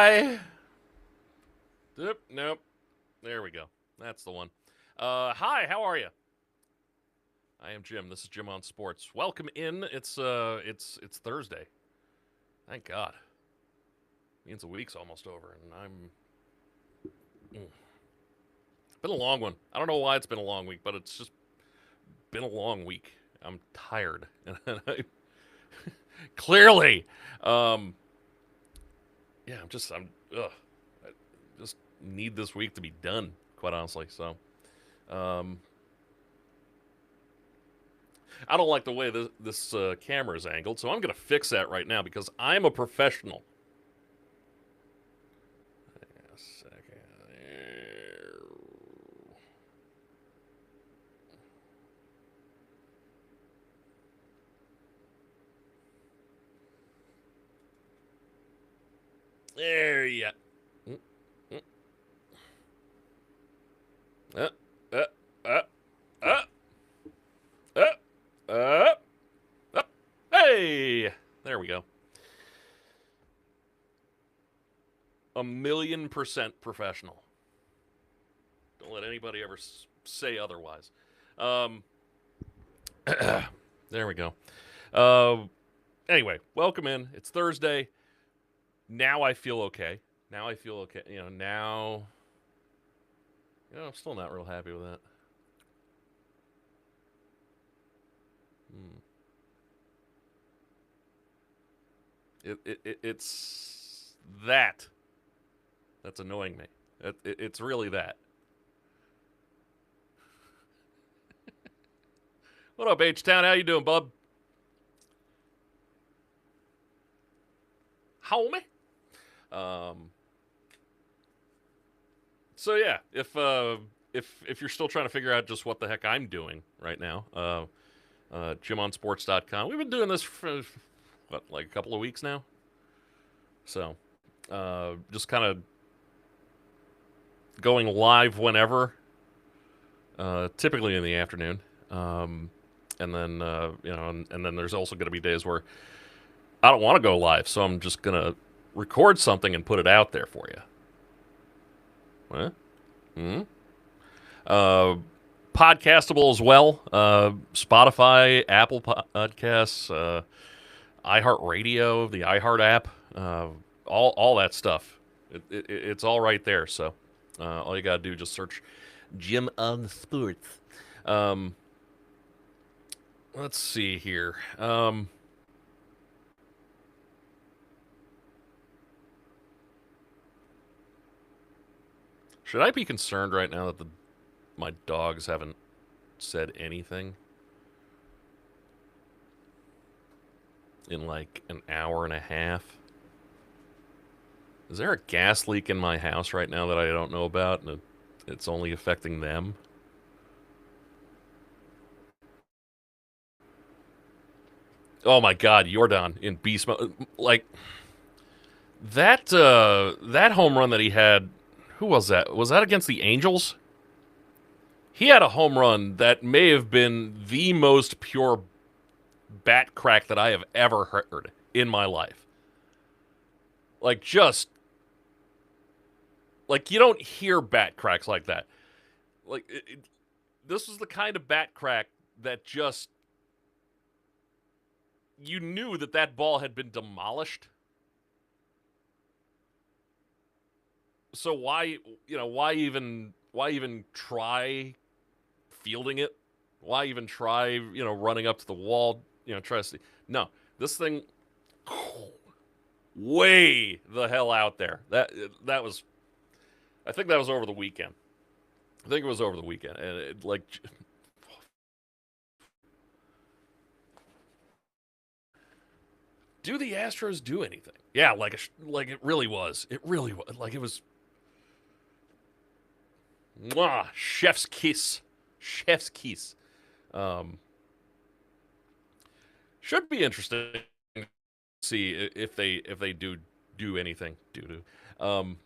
Hi. Nope. There we go. That's the one. Hi. How are you? I am Jim. This is Jim on Sports. Welcome in. It's Thursday. Thank God. Means the week's almost over, and been a long one. I don't know why it's been a long week, but it's just been a long week. I'm tired, and I clearly, um, yeah, ugh. I just need this week to be done. Quite honestly, so. Um, I don't like the way this camera is angled, so I'm going to fix that right now because I'm a professional. A second. There you. Mm, mm. Uh, uh, uh, uh, uh, uh, uh. Hey, there we go. 1,000,000% professional. Don't let anybody ever say otherwise. Um, there we go. Uh, anyway, welcome in. It's Thursday. Now I feel okay. Now I feel okay. I'm still not real happy with that. Hmm. It's that's annoying me. It's really that. What up, H Town? How you doing, bub? Homie. Um. So yeah, if you're still trying to figure out just what the heck I'm doing right now, JimOnSports.com. We've been doing this for what, like a couple of weeks now. So, just kind of going live whenever, typically in the afternoon. And then and then there's also going to be days where I don't want to go live, so I'm just going to record something and put it out there for you. What? Hmm. Uh, Podcastable as well. Spotify, Apple Podcasts, iHeartRadio, the iHeart app, all that stuff. It's all right there. So all you gotta do is just search Jim on Sports. Um, let's see here. Should I be concerned right now that my dogs haven't said anything in like an hour and a half? Is there a gas leak in my house right now that I don't know about, and it's only affecting them? Oh my God, Jordan in beast mode. Like that home run that he had. Who was that? Was that against the Angels? He had a home run that may have been the most pure bat crack that I have ever heard in my life. Like, just like, you don't hear bat cracks like that. Like, this was the kind of bat crack that just, you knew that ball had been demolished. So why even try fielding it? Why even try, running up to the wall, try to see? No, this thing way the hell out there. That was, I think that was over the weekend. I think it was over the weekend, and do the Astros do anything? Yeah, like it really was. It really was. Like, it was, mwah, chef's kiss, chef's kiss. Um, should be interesting to see if they do anything. Um,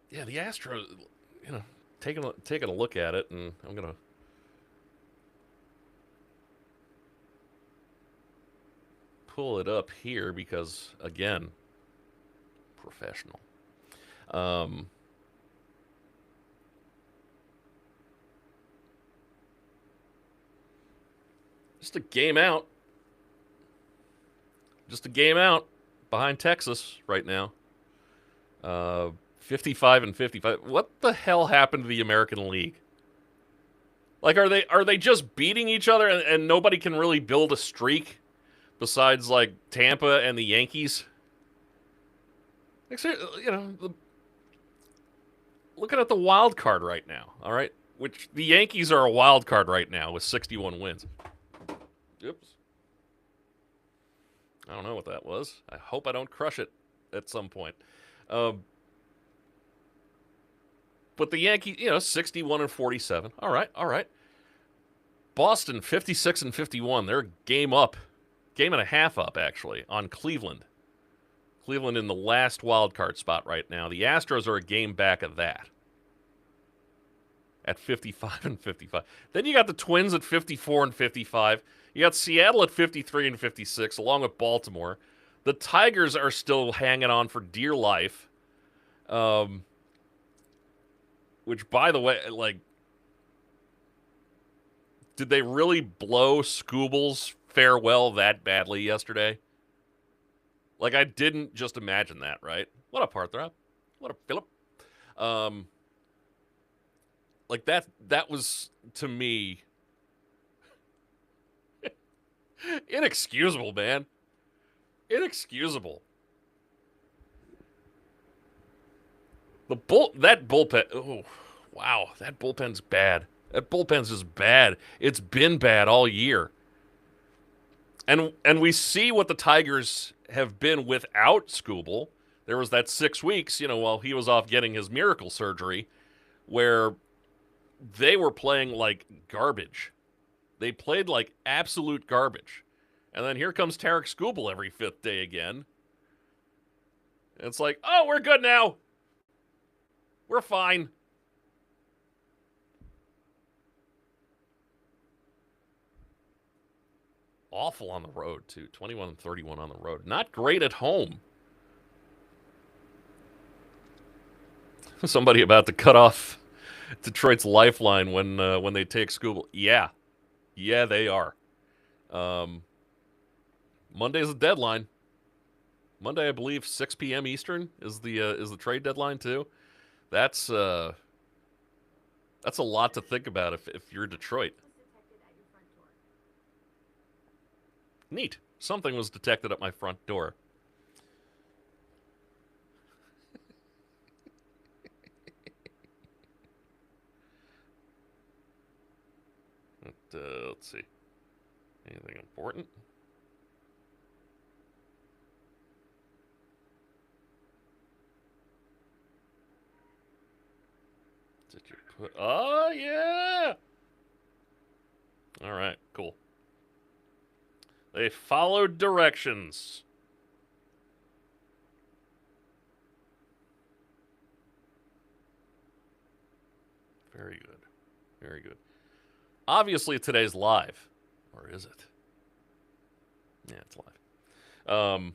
yeah, the Astros. You know, taking a look at it, and I'm gonna pull it up here because again, professional. Um, just a game out. Just a game out behind Texas right now. 55 and 55. What the hell happened to the American League? Like, are they just beating each other and nobody can really build a streak besides like Tampa and the Yankees? You know, looking at the wild card right now. All right, which the Yankees are a wild card right now with 61 wins. Oops. I don't know what that was. I hope I don't crush it at some point. But the Yankees, 61 and 47. All right. Boston, 56 and 51. They're a game and a half up, actually, on Cleveland. Cleveland in the last wild card spot right now. The Astros are a game back of that at 55 and 55. Then you got the Twins at 54 and 55. You got Seattle at 53 and 56, along with Baltimore. The Tigers are still hanging on for dear life. Which, by the way, like, did they really blow Scooble's farewell that badly yesterday? Like, I didn't just imagine that, right? What up, Heartthrob? What up, Philip? Like, that was, to me, inexcusable, man. Inexcusable. That bullpen. Oh, wow. That bullpen's bad. That bullpen's just bad. It's been bad all year. And we see what the Tigers have been without Scooble. There was that 6 weeks, while he was off getting his miracle surgery, where they were playing like garbage. They played like absolute garbage. And then here comes Tarek Scooble every fifth day again. And it's like, oh, we're good now. We're fine. Awful on the road, too. 21 and 31 on the road. Not great at home. Somebody about to cut off Detroit's lifeline when they take Scooble. Yeah, they are. Monday's the deadline. Monday, I believe, 6 p.m. Eastern is the trade deadline too. That's a lot to think about if you're Detroit. Neat. Something was detected at my front door. Let's see. Anything important? Did you put... Oh, yeah! All right, cool. They followed directions. Very good. Very good. Obviously, today's live. Or is it? Yeah, it's live.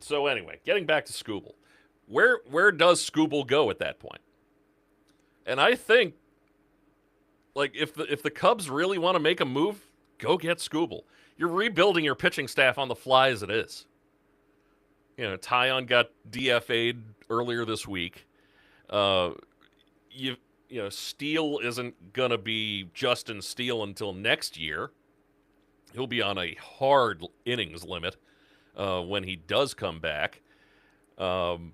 So anyway, getting back to Scooble. Where does Scooble go at that point? And I think, like, if the Cubs really want to make a move, go get Scooble. You're rebuilding your pitching staff on the fly as it is. Taillon got DFA'd earlier this week. Steele isn't going to be Justin Steele until next year. He'll be on a hard innings limit when he does come back. Colin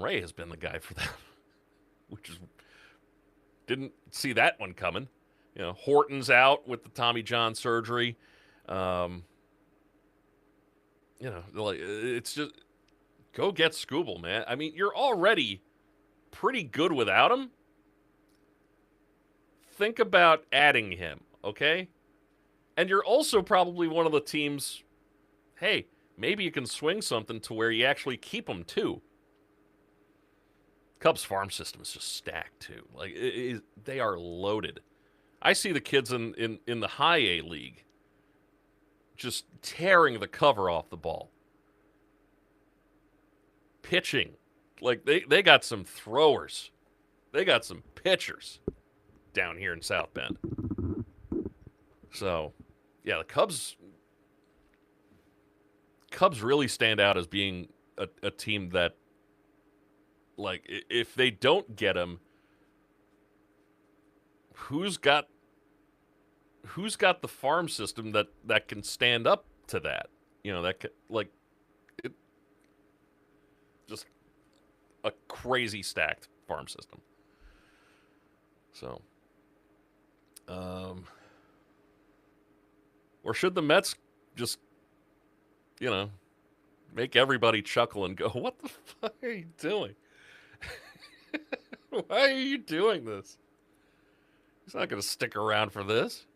Ray has been the guy for that, which is didn't see that one coming. Horton's out with the Tommy John surgery. It's just go get Scooble, man. I mean, you're already pretty good without him. Think about adding him, okay? And you're also probably one of the teams, hey, maybe you can swing something to where you actually keep him too. Cubs farm system is just stacked too. Like they are loaded. I see the kids in the high A league just tearing the cover off the ball. pitching. Like, they got some throwers. They got some pitchers down here in South Bend. So, yeah, the Cubs really stand out as being a team that, like, if they don't get him, who's got the farm system that can stand up to that? That could, like, it, just a crazy stacked farm system. So, or should the Mets just, make everybody chuckle and go, "What the fuck are you doing? Why are you doing this? He's not going to stick around for this."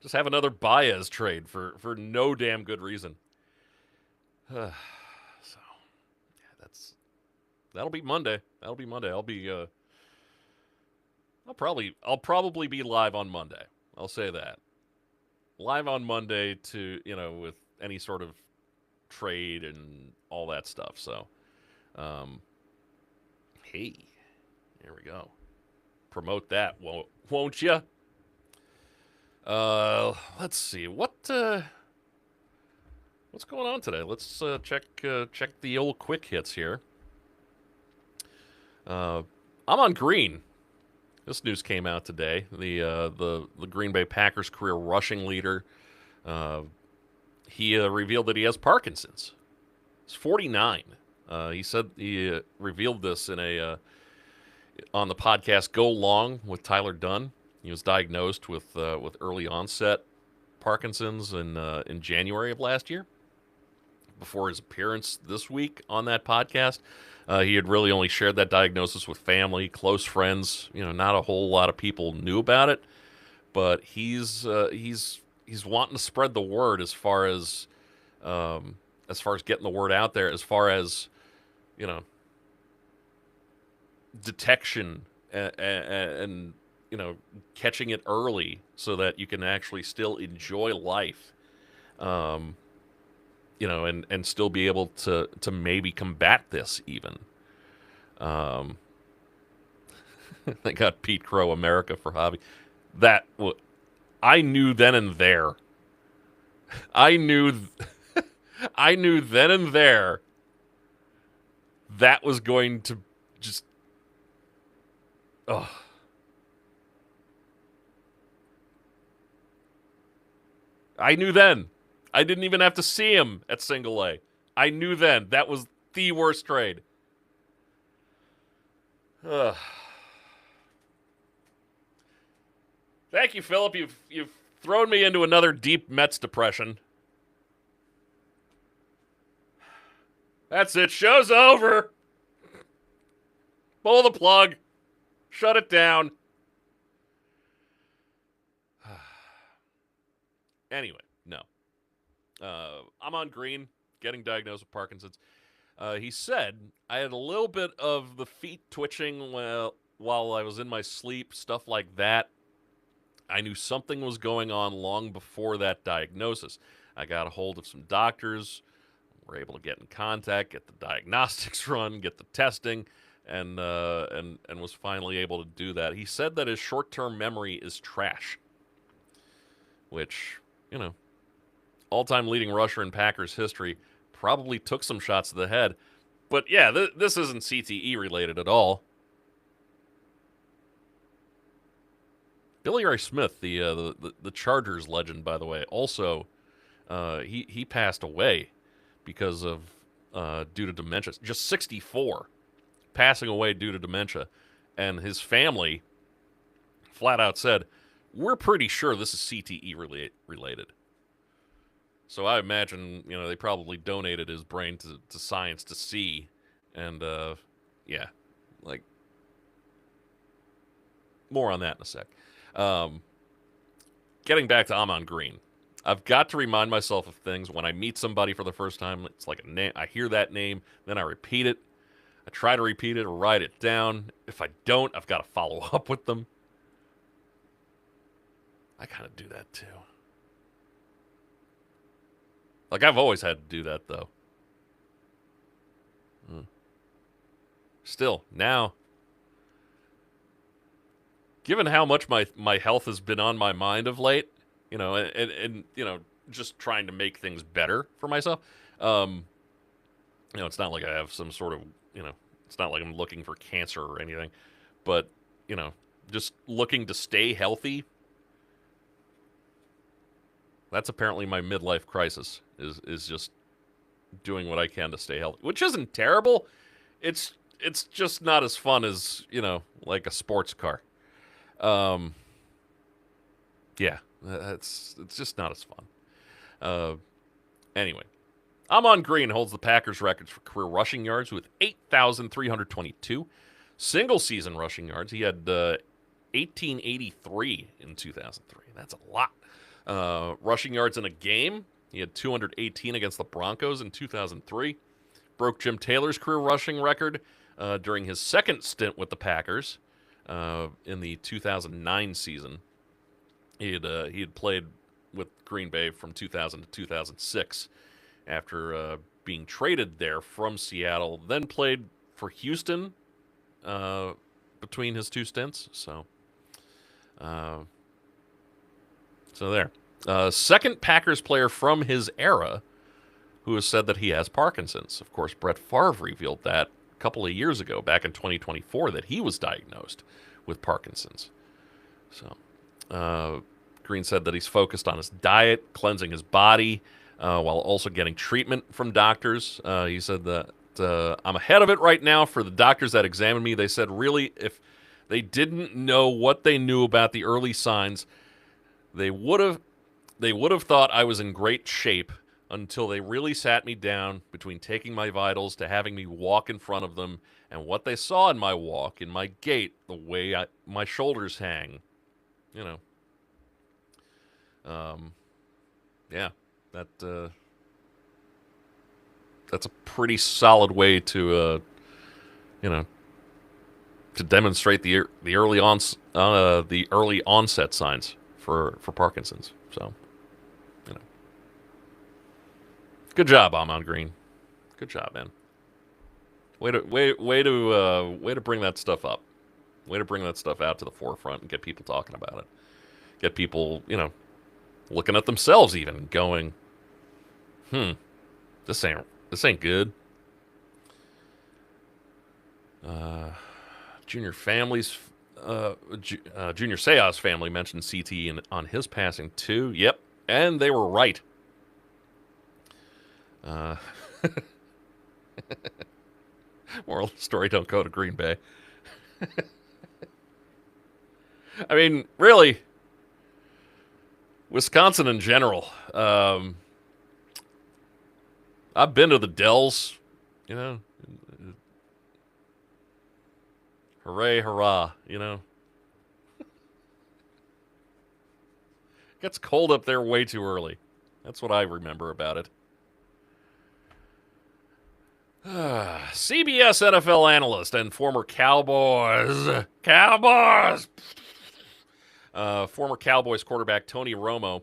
Just have another Baez trade for no damn good reason. So, yeah, that'll be Monday. I'll probably be live on Monday. I'll say that. Live on Monday to, with any sort of trade and all that stuff. So, hey, there we go. Promote that, won't you? Let's see what's going on today. Let's check the old quick hits here. I'm on Green. This news came out today. The Green Bay Packers career rushing leader, he revealed that he has Parkinson's. He's 49. He said he revealed this in on the podcast Go Long with Tyler Dunn. He was diagnosed with early onset Parkinson's in January of last year. Before his appearance this week on that podcast, he had really only shared that diagnosis with family, close friends. Not a whole lot of people knew about it, but he's wanting to spread the word as far as getting the word out there, as far as detection and catching it early so that you can actually still enjoy life, and still be able to maybe combat this even. They got Pete Crow, America for Hobby. I knew then and there. I knew then and there that was going to just, I knew then. I didn't even have to see him at Single A. I knew then that was the worst trade. Thank you, Philip. You've thrown me into another deep Mets depression. That's it. Show's over. Pull the plug. Shut it down. Anyway, no. I'm on Green, getting diagnosed with Parkinson's. He said, I had a little bit of the feet twitching while I was in my sleep, stuff like that. I knew something was going on long before that diagnosis. I got a hold of some doctors, were able to get in contact, get the diagnostics run, get the testing, and was finally able to do that. He said that his short-term memory is trash, which, all-time leading rusher in Packers history, probably took some shots to the head. But yeah, this isn't CTE related at all. Billy Ray Smith, the Chargers legend, by the way, also he passed away because of due to dementia. Just 64, passing away due to dementia, and his family flat out said, "We're pretty sure this is CTE related." So I imagine, they probably donated his brain to science to see. And, yeah, like, more on that in a sec. Getting back to Amon Green. I've got to remind myself of things when I meet somebody for the first time. It's like a name. I hear that name, then I repeat it. I try to repeat it or write it down. If I don't, I've got to follow up with them. I kind of do that, too. Like, I've always had to do that, though. Still, now, given how much my health has been on my mind of late, and just trying to make things better for myself, it's not like I have some sort of, it's not like I'm looking for cancer or anything, but, just looking to stay healthy. That's apparently my midlife crisis, is just doing what I can to stay healthy, which isn't terrible. It's just not as fun as, like a sports car. Yeah, it's just not as fun. Anyway, Ahman Green holds the Packers records for career rushing yards with 8,322. Single season rushing yards, he had 1,883 in 2003. That's a lot. Rushing yards in a game, he had 218 against the Broncos in 2003. Broke Jim Taylor's career rushing record during his second stint with the Packers in the 2009 season. He had played with Green Bay from 2000 to 2006 after being traded there from Seattle, then played for Houston between his two stints. So there. Second Packers player from his era who has said that he has Parkinson's. Of course, Brett Favre revealed that a couple of years ago, back in 2024, that he was diagnosed with Parkinson's. So, Green said that he's focused on his diet, cleansing his body, while also getting treatment from doctors. He said that I'm ahead of it right now. For the doctors that examined me, they said really, if they didn't know what they knew about the early signs, they would have thought I was in great shape until they really sat me down between taking my vitals to having me walk in front of them, and what they saw in my walk, in my gait, the way my shoulders hang, yeah, that's a pretty solid way to to demonstrate the early onset signs for Parkinson's. So, good job, Ahman Green. Good job, man. Way to bring that stuff up. Way to bring that stuff out to the forefront and get people talking about it. Get people, looking at themselves even, going, this ain't good. Junior Seau's family mentioned CT on his passing too. Yep, and they were right. Moral of the story: don't go to Green Bay. I mean, really, Wisconsin in general. I've been to the Dells, hooray, hurrah, Gets cold up there way too early. That's what I remember about it. CBS NFL analyst and former Cowboys, former Cowboys quarterback Tony Romo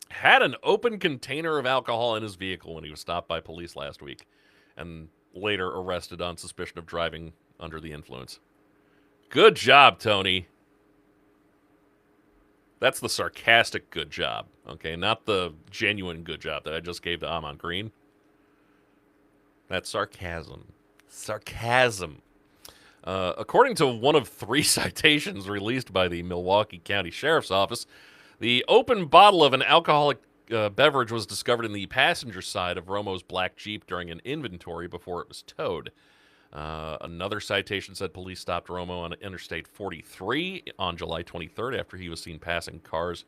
had an open container of alcohol in his vehicle when he was stopped by police last week and later arrested on suspicion of driving under the influence. Good job, Tony. That's the sarcastic good job, okay? Not the genuine good job that I just gave to Ahman Green. That's sarcasm. Sarcasm. According to one of 3 citations released by the Milwaukee County Sheriff's Office, the open bottle of an alcoholic beverage was discovered in the passenger side of Romo's black Jeep during an inventory before it was towed. Another citation said police stopped Romo on Interstate 43 on July 23rd after he was seen passing cars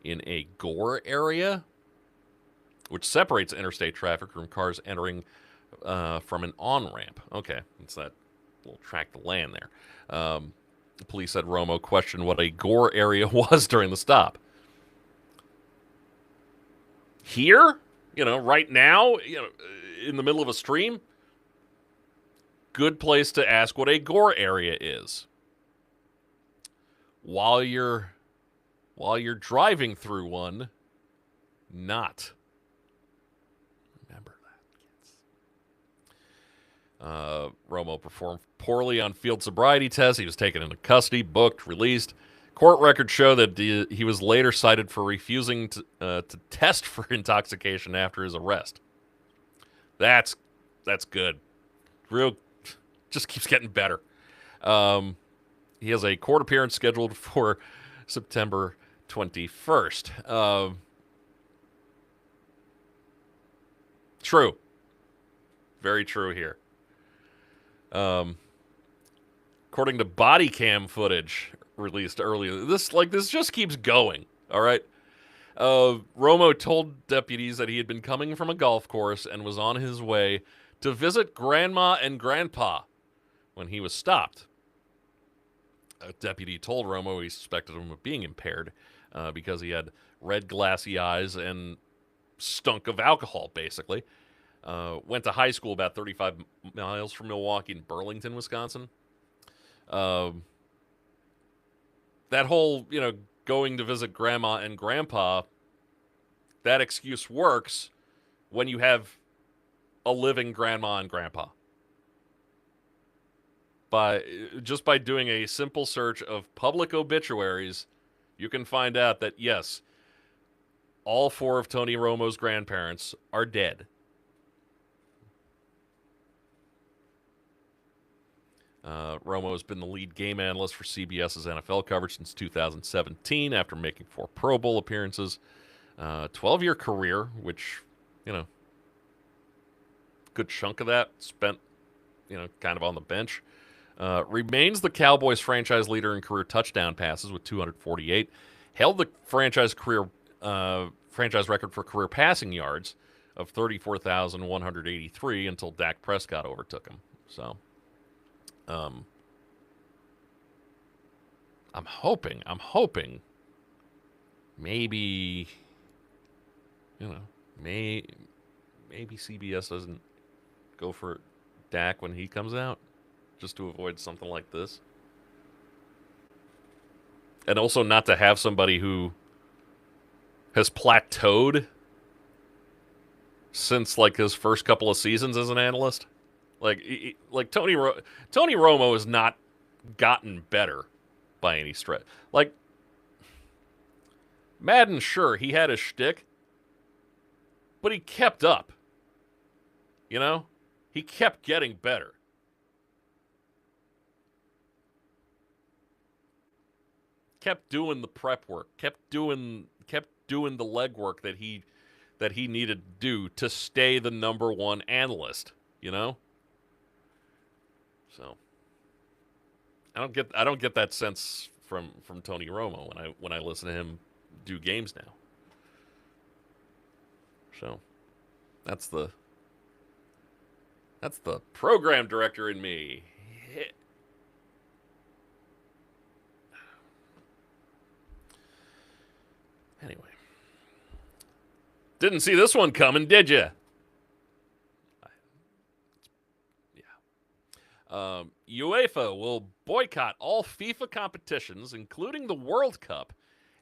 in a gore area, which separates interstate traffic from cars entering from an on-ramp. Okay, it's that little tract of land there. The police said Romo questioned what a gore area was during the stop. Here, right now, in the middle of a stream, good place to ask what a gore area is. While you're driving through one, not. Remember that, kids. Romo performed poorly on field sobriety tests. He was taken into custody, booked, released. Court records show that he was later cited for refusing to test for intoxication after his arrest. That's good. Real, just keeps getting better. He has a court appearance scheduled for September 21st. True. Very true here. According to body cam footage released earlier, this just keeps going. All right. Romo told deputies that he had been coming from a golf course and was on his way to visit grandma and grandpa when he was stopped. A deputy told Romo he suspected him of being impaired because he had red, glassy eyes and stunk of alcohol, basically. Went to high school about 35 miles from Milwaukee in Burlington, Wisconsin. That whole, going to visit grandma and grandpa, that excuse works when you have a living grandma and grandpa. Just by doing a simple search of public obituaries, you can find out that, yes, all 4 of Tony Romo's grandparents are dead. Romo has been the lead game analyst for CBS's NFL coverage since 2017 after making 4 Pro Bowl appearances. 12-year career, which, good chunk of that spent, kind of on the bench. Remains the Cowboys franchise leader in career touchdown passes with 248. Held the franchise record for career passing yards of 34,183 until Dak Prescott overtook him. So, I'm hoping maybe, maybe CBS doesn't go for Dak when he comes out, just to avoid something like this. And also not to have somebody who has plateaued since his first couple of seasons as an analyst. Tony Romo has not gotten better by any stretch. Madden, sure, he had a shtick, but he kept up. He kept getting better. Kept doing the prep work. Kept doing the legwork that he needed to do to stay the number 1 analyst. So I don't get that sense from Tony Romo when I listen to him do games now. So that's the program director in me. Anyway, didn't see this one coming, did you? UEFA will boycott all FIFA competitions, including the World Cup,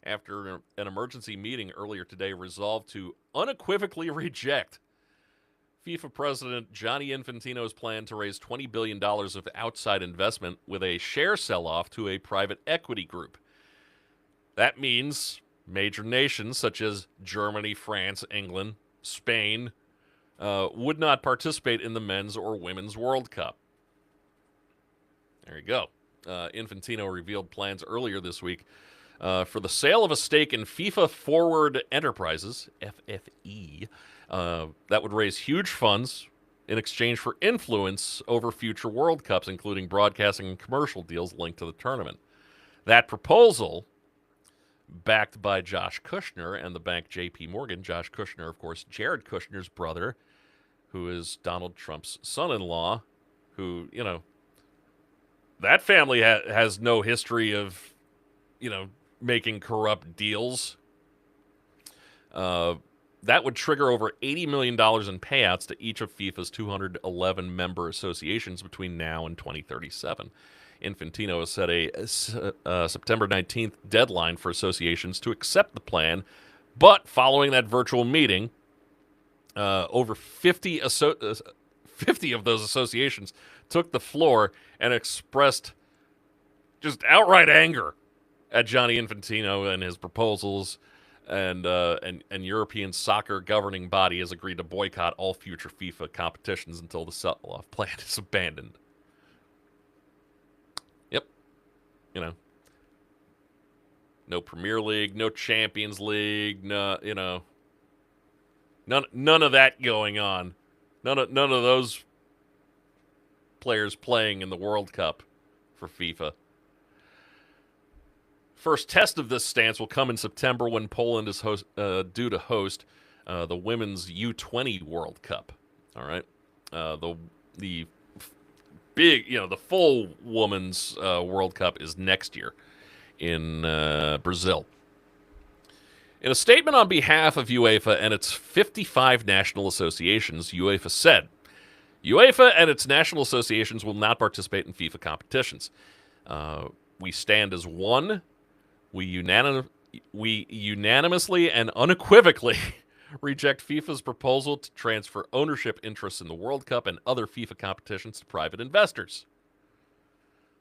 after an emergency meeting earlier today resolved to unequivocally reject FIFA President Gianni Infantino's plan to raise $20 billion of outside investment with a share sell-off to a private equity group. That means major nations such as Germany, France, England, Spain would not participate in the men's or women's World Cup. There you go. Infantino revealed plans earlier this week for the sale of a stake in FIFA Forward Enterprises, FFE, that would raise huge funds in exchange for influence over future World Cups, including broadcasting and commercial deals linked to the tournament. That proposal, backed by Josh Kushner and the bank J.P. Morgan. Josh Kushner, of course, Jared Kushner's brother, who is Donald Trump's son-in-law, who, that family has no history of, making corrupt deals. That would trigger over $80 million in payouts to each of FIFA's 211 member associations between now and 2037. Infantino has set a September 19th deadline for associations to accept the plan, but following that virtual meeting, over 50 50 of those associations took the floor and expressed just outright anger at Gianni Infantino and his proposals, and European soccer governing body has agreed to boycott all future FIFA competitions until the sell-off plan is abandoned. Yep. You know, no Premier League, no Champions League, no, you know, none of that going on. None of those players playing in the World Cup for FIFA. First test of this stance will come in September when Poland is due to host the Women's U20 World Cup. All right, the big, the full Women's World Cup is next year in Brazil. In a statement on behalf of UEFA and its 55 national associations, UEFA said, UEFA and its national associations will not participate in FIFA competitions. We stand as one. We unanimously and unequivocally reject FIFA's proposal to transfer ownership interests in the World Cup and other FIFA competitions to private investors.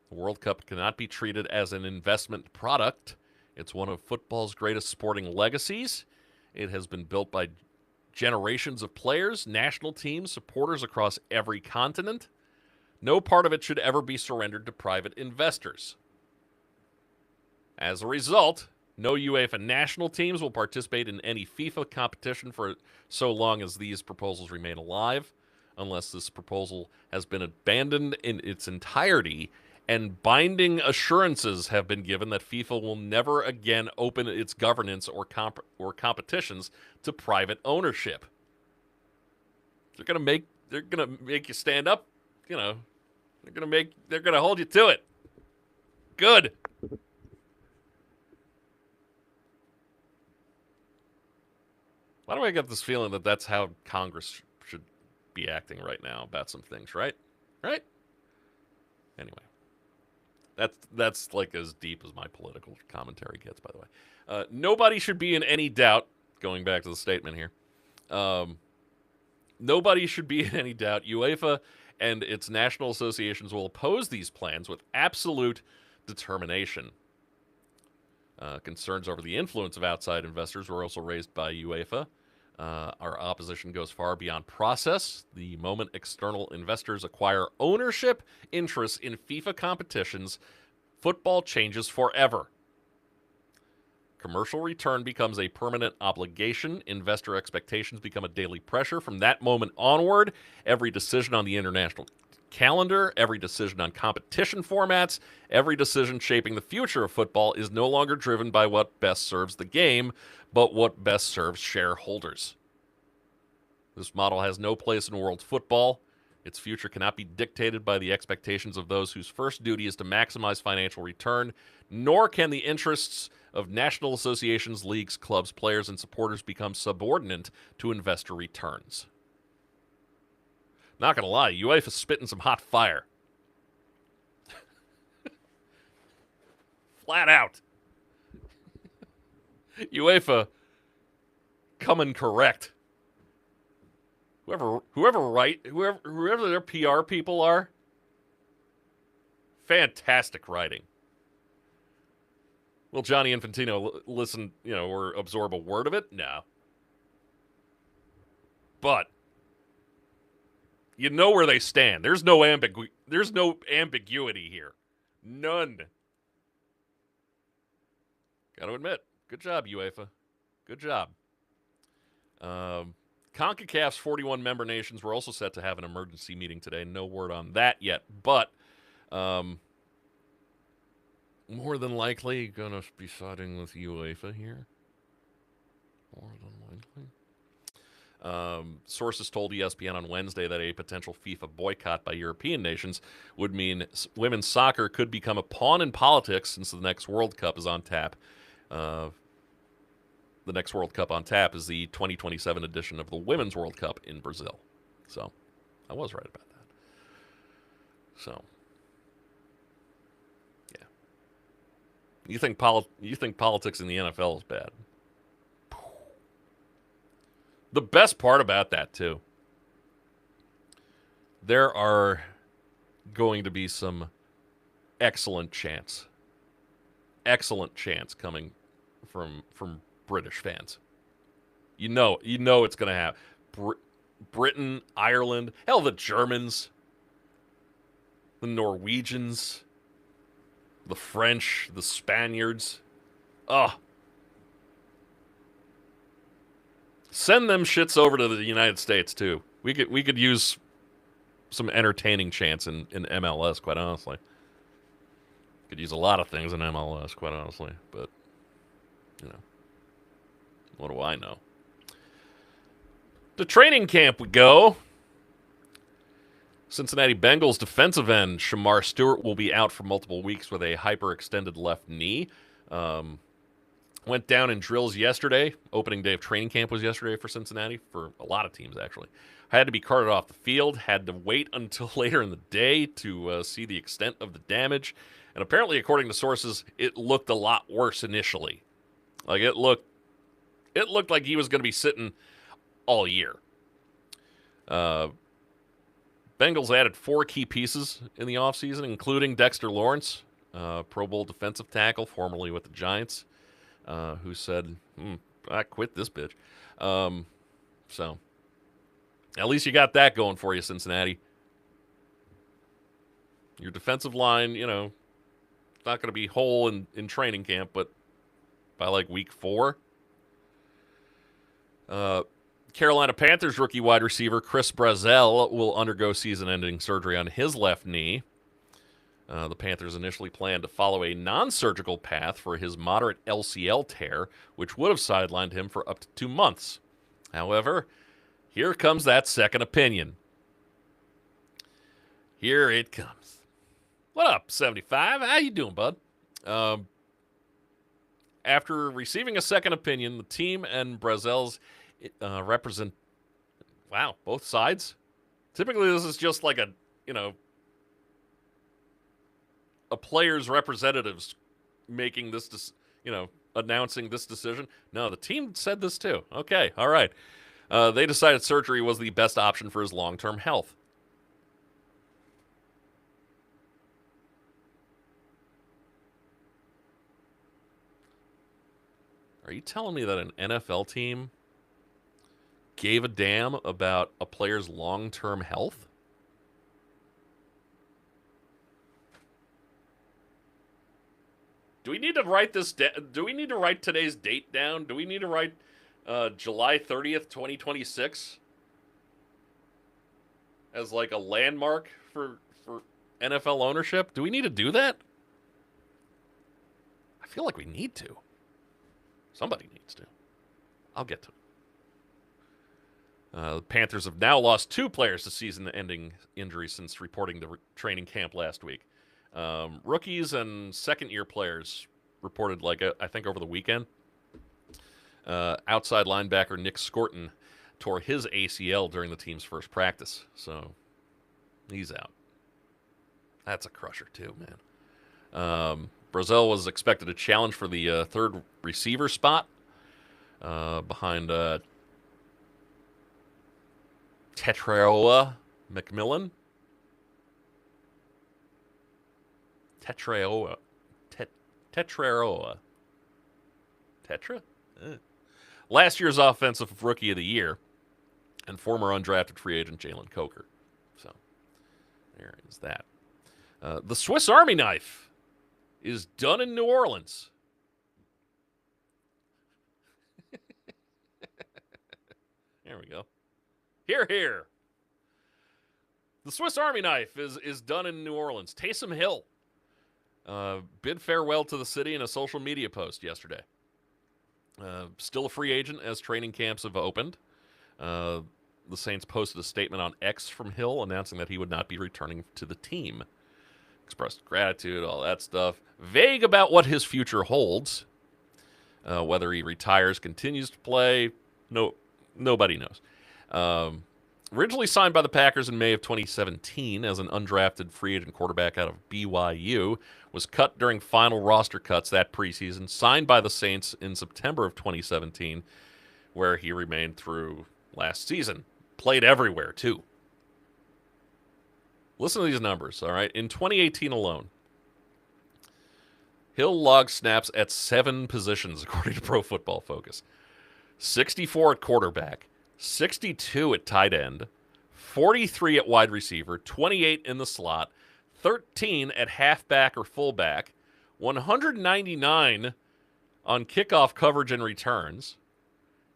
The World Cup cannot be treated as an investment product. It's one of football's greatest sporting legacies. It has been built by generations of players, national teams, supporters across every continent. No part of it should ever be surrendered to private investors. As a result, no UEFA national teams will participate in any FIFA competition for so long as these proposals remain alive, unless this proposal has been abandoned in its entirety and binding assurances have been given that FIFA will never again open its governance or competitions to private ownership. They're gonna make you stand up, They're gonna hold you to it. Good. Why do I get this feeling that that's how Congress should be acting right now about some things, right? Right? Anyway. That's like as deep as my political commentary gets, by the way. Nobody should be in any doubt, going back to the statement here, nobody should be in any doubt. UEFA and its national associations will oppose these plans with absolute determination. Concerns over the influence of outside investors were also raised by UEFA. Our opposition goes far beyond process. The moment external investors acquire ownership interests in FIFA competitions, football changes forever. Commercial return becomes a permanent obligation. Investor expectations become a daily pressure. From that moment onward, every decision on the international calendar, every decision on competition formats, every decision shaping the future of football is no longer driven by what best serves the game, but what best serves shareholders. This model has no place in world football. Its future cannot be dictated by the expectations of those whose first duty is to maximize financial return, nor can the interests of national associations, leagues, clubs, players, and supporters become subordinate to investor returns. Not going to lie, UEFA's spitting some hot fire. Flat out. UEFA coming correct. Whoever their PR people are, fantastic writing. Will Gianni Infantino listen, or absorb a word of it? No. But you know where they stand. There's no ambiguity here. None. Got to admit, good job, UEFA. Good job. CONCACAF's 41 member nations were also set to have an emergency meeting today. No word on that yet, but more than likely going to be siding with UEFA here. More than likely. Sources told ESPN on Wednesday that a potential FIFA boycott by European nations would mean women's soccer could become a pawn in politics since the next World Cup is on tap. The next World Cup on tap is the 2027 edition of the Women's World Cup in Brazil. So, I was right about that. So, yeah. You think politics in the NFL is bad? The best part about that, too, there are going to be some excellent chants coming from British fans. You know it's going to happen. Britain, Ireland, hell, the Germans, the Norwegians, the French, the Spaniards. Oh, send them shits over to the United States too. We could use some entertaining chants in MLS, quite honestly. Could use a lot of things in MLS, quite honestly, but what do I know? To training camp we go. Cincinnati Bengals defensive end Shamar Stewart will be out for multiple weeks with a hyperextended left knee. Went down in drills yesterday. Opening day of training camp was yesterday for Cincinnati, for a lot of teams actually. Had to be carted off the field, had to wait until later in the day to see the extent of the damage. And apparently, according to sources, it looked a lot worse initially. Like it looked like he was going to be sitting all year. Bengals added 4 key pieces in the offseason, including Dexter Lawrence, Pro Bowl defensive tackle, formerly with the Giants, who said, I quit this bitch. So, at least you got that going for you, Cincinnati. Your defensive line, it's not going to be whole in training camp, but by like week 4. Carolina Panthers rookie wide receiver Chris Brazzell will undergo season-ending surgery on his left knee. The Panthers initially planned to follow a non-surgical path for his moderate LCL tear, which would have sidelined him for up to 2 months. However, here comes that second opinion. Here it comes. What up, 75? How you doing, bud? After receiving a second opinion, the team and Brazzell's represent, both sides. Typically, this is just like a player's representatives making this, announcing this decision. No, the team said this too. Okay, all right. They decided surgery was the best option for his long-term health. Are you telling me that an NFL team gave a damn about a player's long-term health? Do we need to write this? Do we need to write today's date down? Do we need to write July 30th, 2026 as like a landmark for NFL ownership? Do we need to do that? I feel like we need to. Somebody needs to. I'll get to it. The Panthers have now lost 2 players to season-ending injuries since reporting to training camp last week. Rookies and second-year players reported, I think over the weekend. Outside linebacker Nick Scorton tore his ACL during the team's first practice, so he's out. That's a crusher too, man. Brazzell was expected to challenge for the third receiver spot behind Tetraoa McMillan. Tetraoa. Tetra? Last year's offensive rookie of the year and former undrafted free agent Jalen Coker. So, there is that. The Swiss Army knife is done in New Orleans. There we go. Hear, hear. The Swiss Army knife is done in New Orleans. Taysom Hill bid farewell to the city in a social media post yesterday. Still a free agent as training camps have opened. The Saints posted a statement on X from Hill announcing that he would not be returning to the team. Expressed gratitude, all that stuff. Vague about what his future holds. Whether he retires, continues to play, nobody knows. Originally signed by the Packers in May of 2017 as an undrafted free agent quarterback out of BYU, was cut during final roster cuts that preseason, signed by the Saints in September of 2017, where he remained through last season. Played everywhere, too. Listen to these numbers, all right? In 2018 alone, Hill logged snaps at 7 positions, according to Pro Football Focus. 64 at quarterback, 62 at tight end, 43 at wide receiver, 28 in the slot, 13 at halfback or fullback, 199 on kickoff coverage and returns,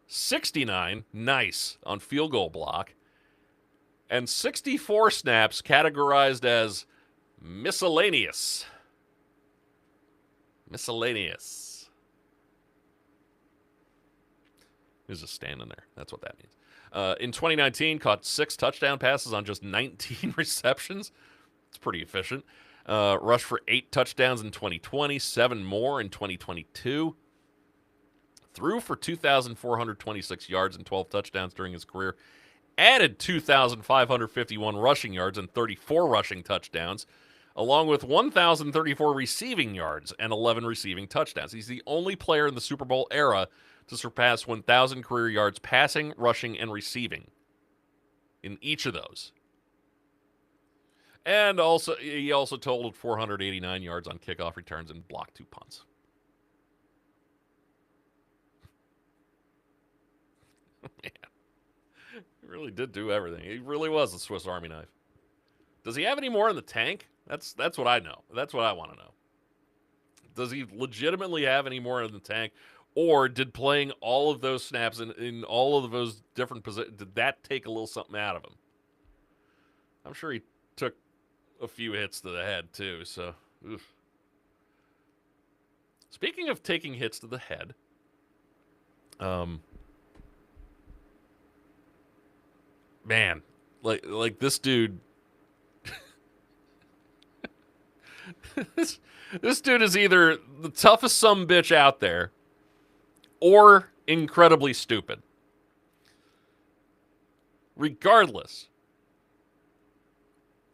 69, nice, on field goal block, and 64 snaps categorized as miscellaneous. Miscellaneous. He's just standing there. That's what that means. In 2019, caught 6 touchdown passes on just 19 receptions. It's pretty efficient. Rushed for 8 touchdowns in 2020, 7 more in 2022. Threw for 2,426 yards and 12 touchdowns during his career. Added 2,551 rushing yards and 34 rushing touchdowns, along with 1,034 receiving yards and 11 receiving touchdowns. He's the only player in the Super Bowl era to surpass 1,000 career yards passing, rushing, and receiving in each of those. And he also totaled 489 yards on kickoff returns and blocked 2 punts. Man, he really did do everything. He really was a Swiss Army knife. Does he have any more in the tank? That's what I know. That's what I want to know. Does he legitimately have any more in the tank? Or did playing all of those snaps in all of those different positions, did that take a little something out of him? I'm sure he took a few hits to the head, too, so. Oof. Speaking of taking hits to the head, man, like this dude, this dude is either the toughest sumbitch out there or incredibly stupid. Regardless,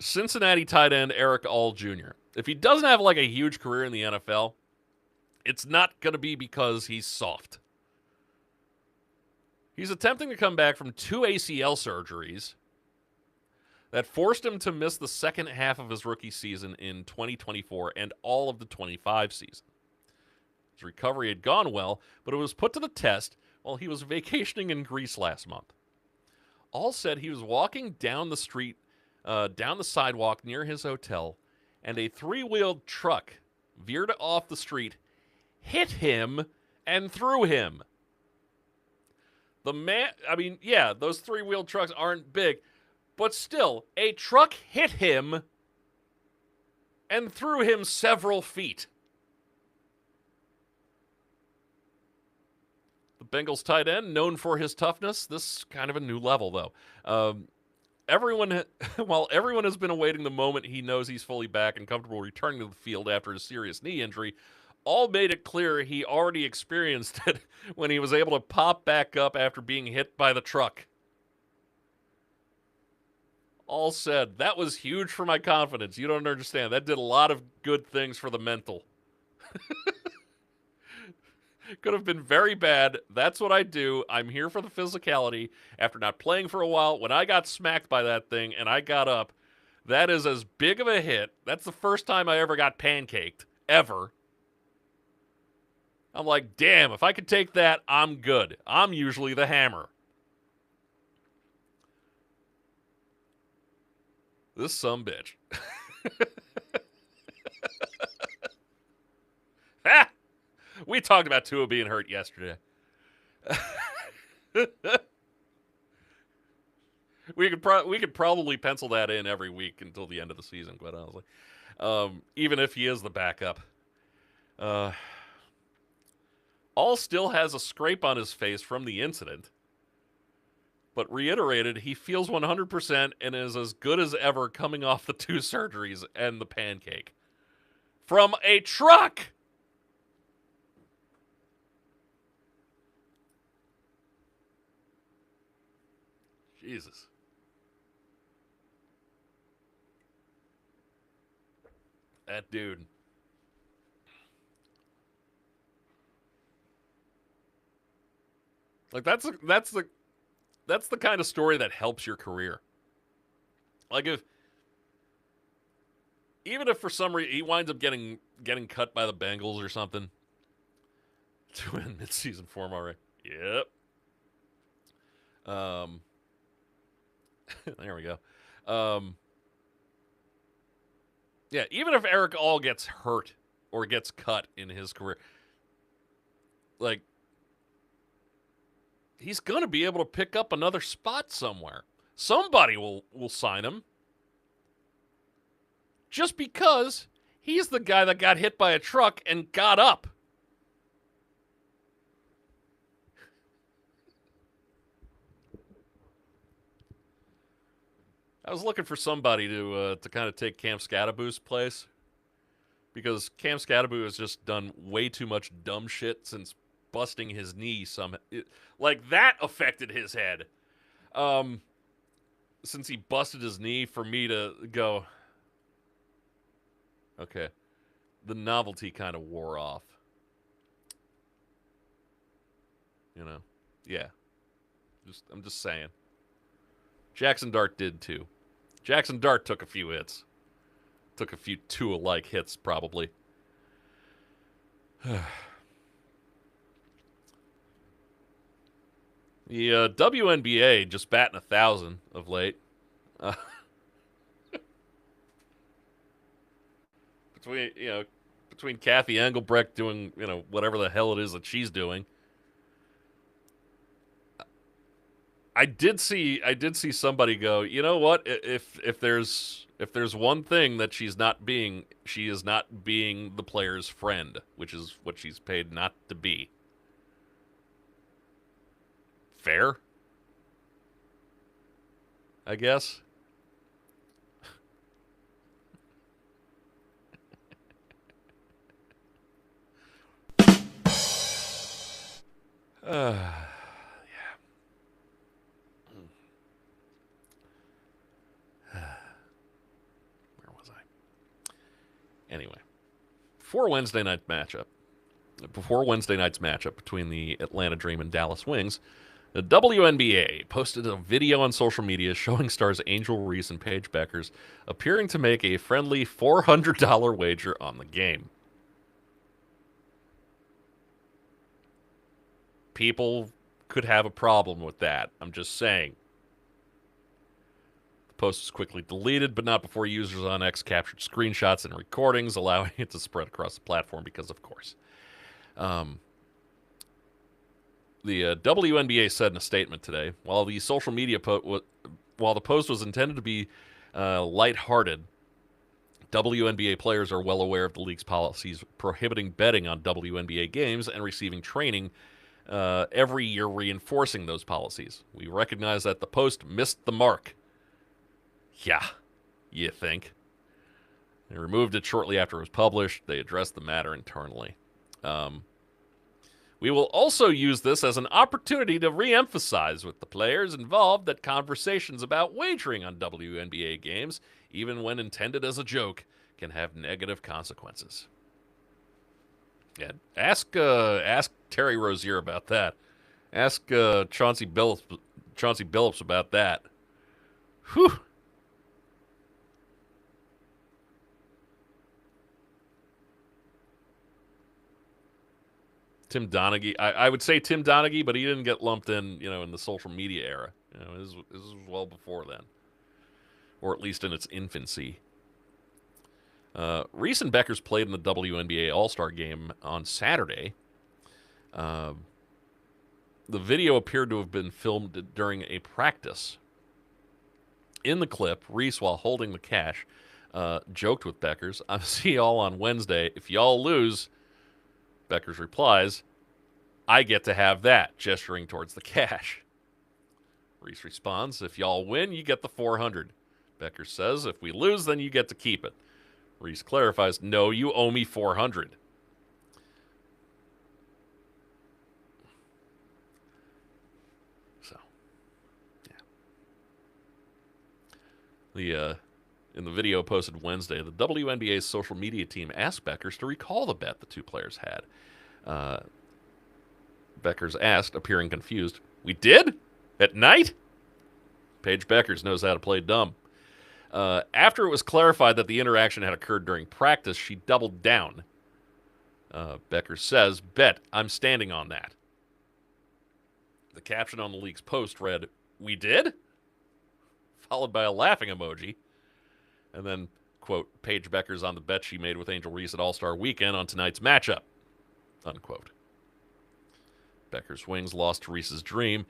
Cincinnati tight end Eric All Jr., if he doesn't have like a huge career in the NFL, it's not going to be because he's soft. He's attempting to come back from 2 ACL surgeries that forced him to miss the second half of his rookie season in 2024 and all of the 25 season. His recovery had gone well, but it was put to the test while he was vacationing in Greece last month. All said he was walking down the street, down the sidewalk near his hotel, and a 3-wheeled truck veered off the street, hit him, and threw him. The man, I mean, yeah, those 3-wheeled trucks aren't big, but still, a truck hit him and threw him several feet. The Bengals tight end, known for his toughness, this is kind of a new level, though. While everyone has been awaiting the moment he knows he's fully back and comfortable returning to the field after his serious knee injury, All made it clear he already experienced it when he was able to pop back up after being hit by the truck. All said, that was huge for my confidence. You don't understand. That did a lot of good things for the mental. Could have been very bad. That's what I do. I'm here for the physicality. After not playing for a while, when I got smacked by that thing and I got up, that is as big of a hit. That's the first time I ever got pancaked, ever. I'm like, damn, if I could take that, I'm good. I'm usually the hammer. This sumbitch. Ha! We talked about Tua being hurt yesterday. We could probably pencil that in every week until the end of the season, quite honestly. Even if he is the backup. All still has a scrape on his face from the incident, but reiterated he feels 100% and is as good as ever coming off the 2 surgeries and the pancake. From a truck! Jesus. That dude. Like that's the kind of story that helps your career. Like even if for some reason he winds up getting cut by the Bengals or something to win midseason form already. Yep. There we go. Yeah, even if Eric All gets hurt or gets cut in his career, like, he's going to be able to pick up another spot somewhere. Somebody will sign him. Just because he's the guy that got hit by a truck and got up. I was looking for somebody to kind of take Cam Scadaboo's place, because Cam Scadaboo has just done way too much dumb shit since busting his knee. Like, that affected his head. Since he busted his knee, for me to go, okay, the novelty kind of wore off. You know? Yeah. I'm just saying. Jackson Dart did too. Jackson Dart took a few hits. Took a few two-alike hits, probably. The WNBA just batting 1,000 of late. Between Kathy Engelbrecht doing, whatever the hell it is that she's doing. I did see somebody go, you know what? If there's one thing that she is not being the player's friend, which is what she's paid not to be. Fair, I guess. Anyway, before Wednesday night's matchup between the Atlanta Dream and Dallas Wings, the WNBA posted a video on social media showing stars Angel Reese and Paige Bueckers appearing to make a friendly $400 wager on the game. People could have a problem with that. I'm just saying. The post was quickly deleted, but not before users on X captured screenshots and recordings, allowing it to spread across the platform because, of course. The WNBA said in a statement today, while the post was intended to be lighthearted, WNBA players are well aware of the league's policies prohibiting betting on WNBA games and receiving training every year reinforcing those policies. We recognize that the post missed the mark. Yeah, you think. They removed it shortly after it was published. They addressed the matter internally. We will also use this as an opportunity to re-emphasize with the players involved that conversations about wagering on WNBA games, even when intended as a joke, can have negative consequences. Yeah, ask Terry Rozier about that. Ask Chauncey Billups about that. Whew. Tim Donaghy. I would say Tim Donaghy, but he didn't get lumped in, in the social media era. This was well before then, or at least in its infancy. Reese and Bueckers played in the WNBA All-Star Game on Saturday. The video appeared to have been filmed during a practice. In the clip, Reese, while holding the cash, joked with Bueckers, "I'll see y'all on Wednesday. If y'all lose," Bueckers replies, "I get to have that," gesturing towards the cash. Reese responds, "If y'all win, you get the 400. Bueckers says, "If we lose, then you get to keep it." Reese clarifies, "No, you owe me 400. So, yeah. In the video posted Wednesday, the WNBA's social media team asked Bueckers to recall the bet the two players had. Bueckers asked, appearing confused, "We did? At night?" Paige Bueckers knows how to play dumb. After it was clarified that the interaction had occurred during practice, she doubled down. Becker says, "Bet, I'm standing on that." The caption on the league's post read, "We did?" Followed by a laughing emoji. And then, quote, "Paige Becker's on the bet she made with Angel Reese at All-Star Weekend on tonight's matchup," unquote. Becker's Wings lost to Reese's Dream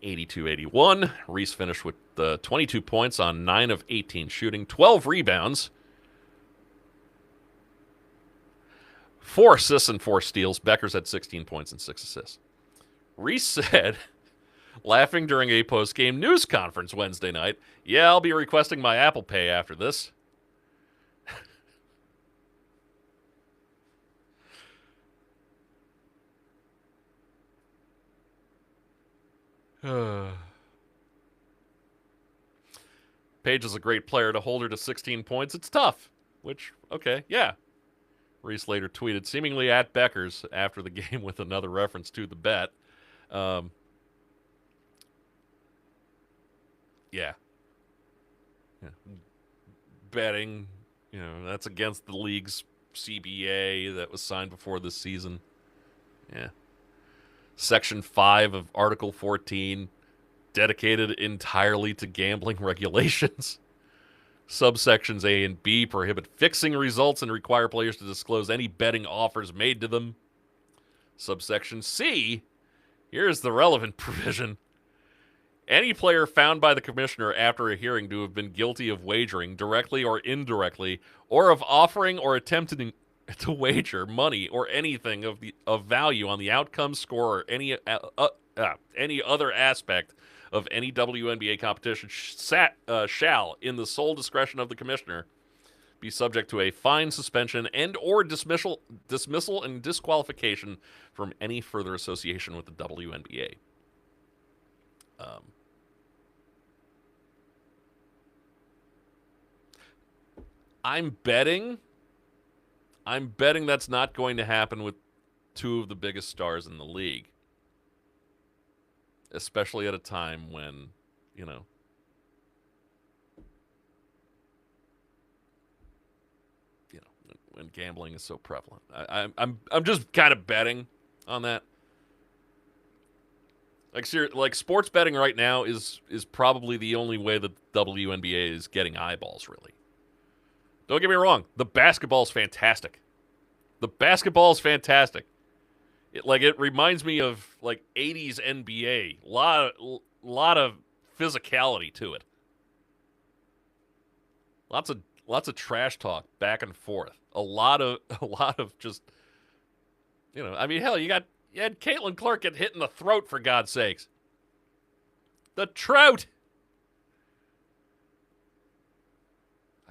82-81. Reese finished with 22 points on 9 of 18 shooting, 12 rebounds, 4 assists and 4 steals. Becker's had 16 points and 6 assists. Reese said, laughing during a post-game news conference Wednesday night, "Yeah, I'll be requesting my Apple Pay after this." Paige is a great player. To hold her to 16 points, it's tough. Which, okay, yeah. Reese later tweeted, seemingly at Becker's after the game with another reference to the bet. Yeah. Betting, that's against the league's CBA that was signed before this season. Yeah. Section 5 of Article 14, dedicated entirely to gambling regulations. Subsections A and B prohibit fixing results and require players to disclose any betting offers made to them. Subsection C, here's the relevant provision. Any player found by the commissioner after a hearing to have been guilty of wagering, directly or indirectly, or of offering or attempting to wager money or anything of value on the outcome, score, or any other aspect of any WNBA competition shall, in the sole discretion of the commissioner, be subject to a fine, suspension, and or dismissal and disqualification from any further association with the WNBA. I'm betting that's not going to happen with two of the biggest stars in the league. Especially at a time when, when gambling is so prevalent. I'm just kind of betting on that. Like sports betting right now is probably the only way that WNBA is getting eyeballs, really. Don't get me wrong, the basketball's fantastic. It reminds me of like 80s NBA. Lot of physicality to it. Lots of trash talk back and forth. A lot of just hell, you had Caitlin Clark get hit in the throat, for God's sakes. The Trout.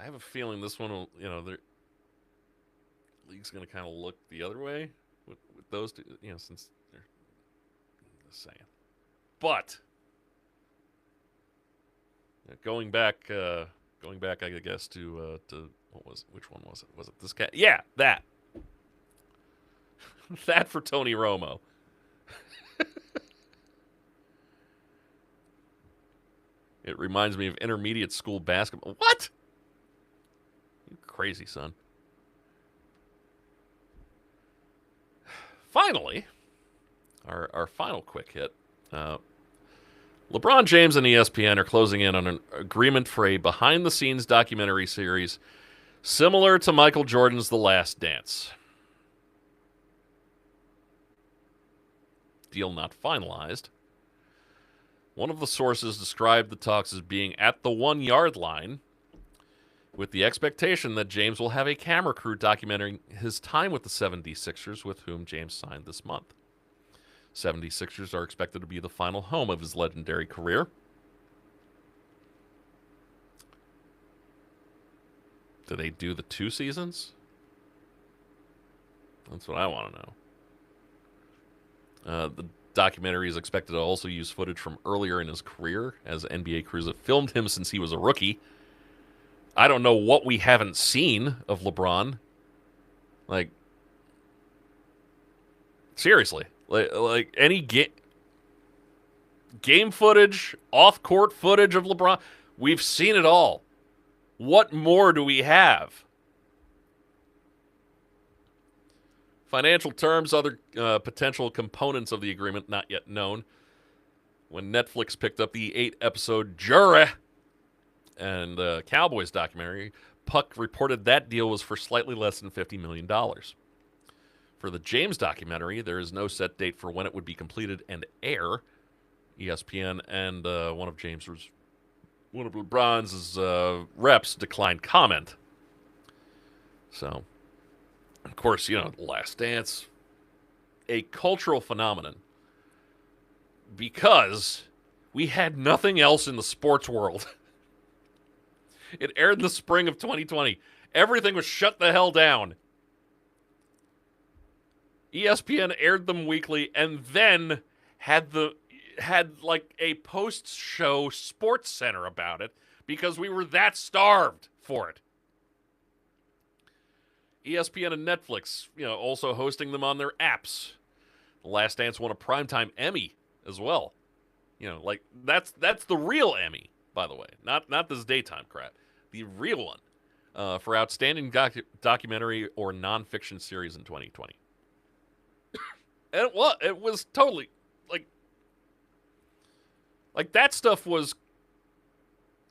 I have a feeling this one will, the league's going to kind of look the other way with those two, since they're just saying. But going back, I guess to which one was it? Was it this cat? Yeah, that. That for Tony Romo. It reminds me of intermediate school basketball. What? You crazy, son. Finally, our final quick hit. LeBron James and ESPN are closing in on an agreement for a behind-the-scenes documentary series similar to Michael Jordan's The Last Dance. Deal not finalized. One of the sources described the talks as being at the 1-yard line, with the expectation that James will have a camera crew documenting his time with the 76ers, with whom James signed this month. 76ers are expected to be the final home of his legendary career. Do they do the 2 seasons? That's what I want to know. The documentary is expected to also use footage from earlier in his career, as NBA crews have filmed him since he was a rookie. I don't know what we haven't seen of LeBron. Like, seriously. Like any game footage, off-court footage of LeBron, we've seen it all. What more do we have? Financial terms, other potential components of the agreement not yet known. When Netflix picked up the 8-episode Jury and Cowboys documentary, Puck reported that deal was for slightly less than $50 million. For the James documentary, there is no set date for when it would be completed and air. ESPN and one of LeBron's reps declined comment. So, of course, The Last Dance, a cultural phenomenon because we had nothing else in the sports world. It aired in the spring of 2020. Everything was shut the hell down. ESPN aired them weekly and then had like a post-show sports center about it because we were that starved for it. ESPN and Netflix, also hosting them on their apps. The Last Dance won a Primetime Emmy as well. Like that's the real Emmy, by the way, not this daytime crap. The real one for outstanding documentary or nonfiction series in 2020. And it was totally like that stuff was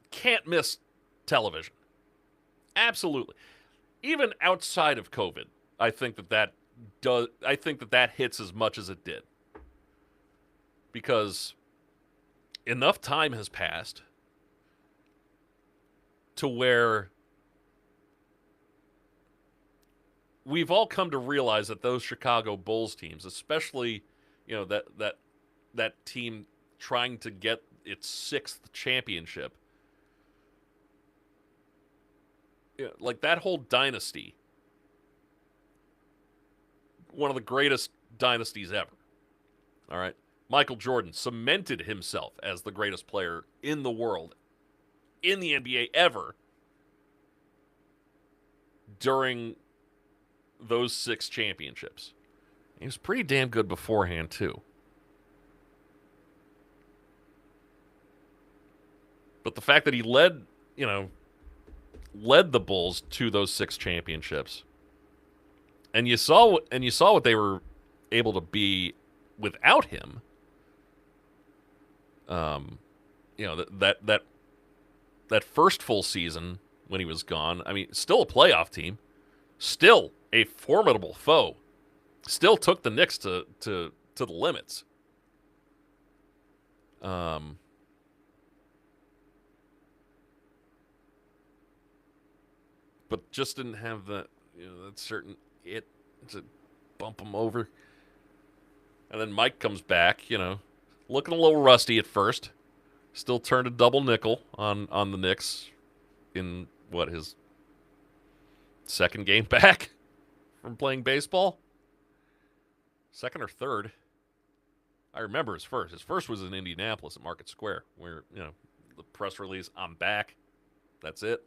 can't miss television. Absolutely. Even outside of COVID, I think that hits as much as it did. Because enough time has passed to where we've all come to realize that those Chicago Bulls teams, especially, that team trying to get its 6th championship, like that whole dynasty, one of the greatest dynasties ever. All right. Michael Jordan cemented himself as the greatest player in the world, in the NBA ever, during those 6 championships. He was pretty damn good beforehand, too. But the fact that he led the Bulls to those 6 championships, and you saw what they were able to be without him. That first full season when he was gone, I mean, still a playoff team, still a formidable foe, still took the Knicks to the limits. But just didn't have that certain it to bump him over. And then Mike comes back, looking a little rusty at first. Still turned a double nickel on the Knicks in his second game back from playing baseball? Second or third? I remember his first. His first was in Indianapolis at Market Square, where, the press release, I'm back. That's it.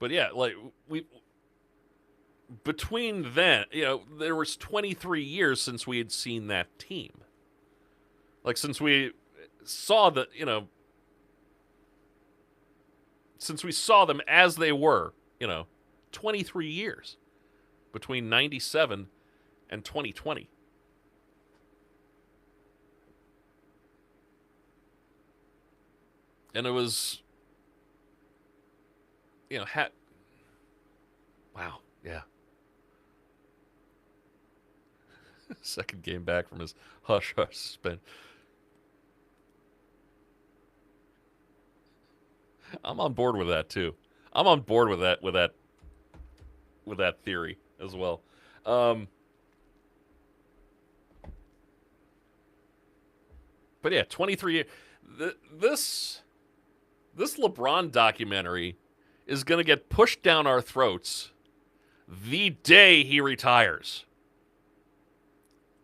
But yeah, like between then, there was 23 years since we had seen that team. Like since we saw since we saw them as they were, 23 years between 97 and 2020. And it was, wow, yeah. Second game back from his hush suspension. I'm on board with that too. I'm on board with that theory as well. But yeah, 23 years. This LeBron documentary is going to get pushed down our throats the day he retires.